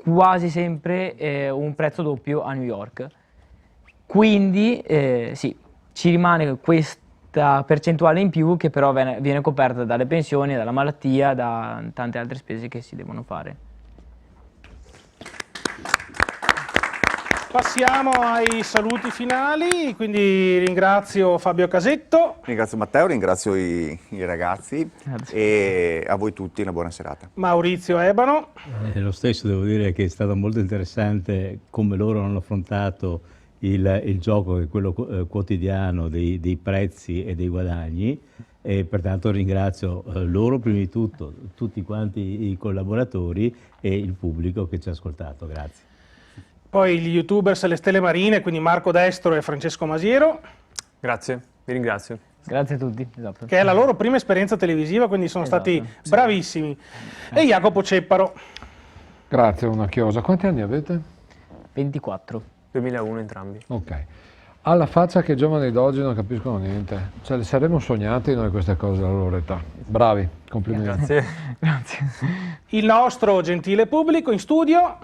quasi sempre un prezzo doppio a New York. Quindi sì, ci rimane questa percentuale in più che però viene coperta dalle pensioni, dalla malattia, da tante altre spese che si devono fare. Passiamo ai saluti finali, quindi ringrazio Fabio Casetto. Ringrazio Matteo, ringrazio i ragazzi. Grazie. E a voi tutti una buona serata. Maurizio Ebano. Lo stesso, devo dire che è stato molto interessante come loro hanno affrontato il gioco che è quello quotidiano dei prezzi e dei guadagni, e pertanto ringrazio loro prima di tutto, tutti quanti i collaboratori e il pubblico che ci ha ascoltato. Grazie. Poi gli youtubers Le Stelle Marine, quindi Marco Destro e Francesco Masiero, Grazie, vi ringrazio. Grazie a tutti. Esatto. che è la loro prima esperienza televisiva, quindi sono stati bravissimi. E Jacopo Cepparo. Grazie, una chiosa. Quanti anni avete? 24. 2001 entrambi. Ok. Alla faccia che i giovani d'oggi non capiscono niente. Cioè, le saremmo sognati noi queste cose alla loro età. Bravi, complimenti. Grazie. Grazie. Il nostro gentile pubblico in studio.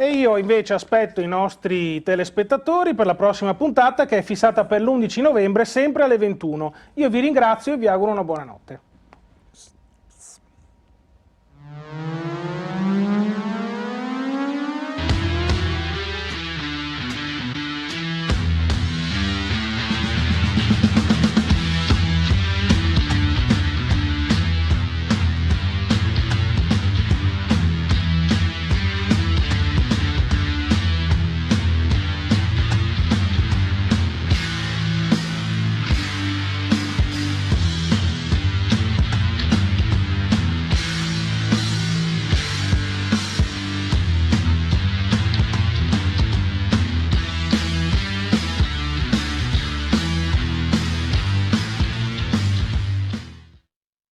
E io invece aspetto i nostri telespettatori per la prossima puntata, che è fissata per l'11 novembre, sempre alle 21. Io vi ringrazio e vi auguro una buona notte.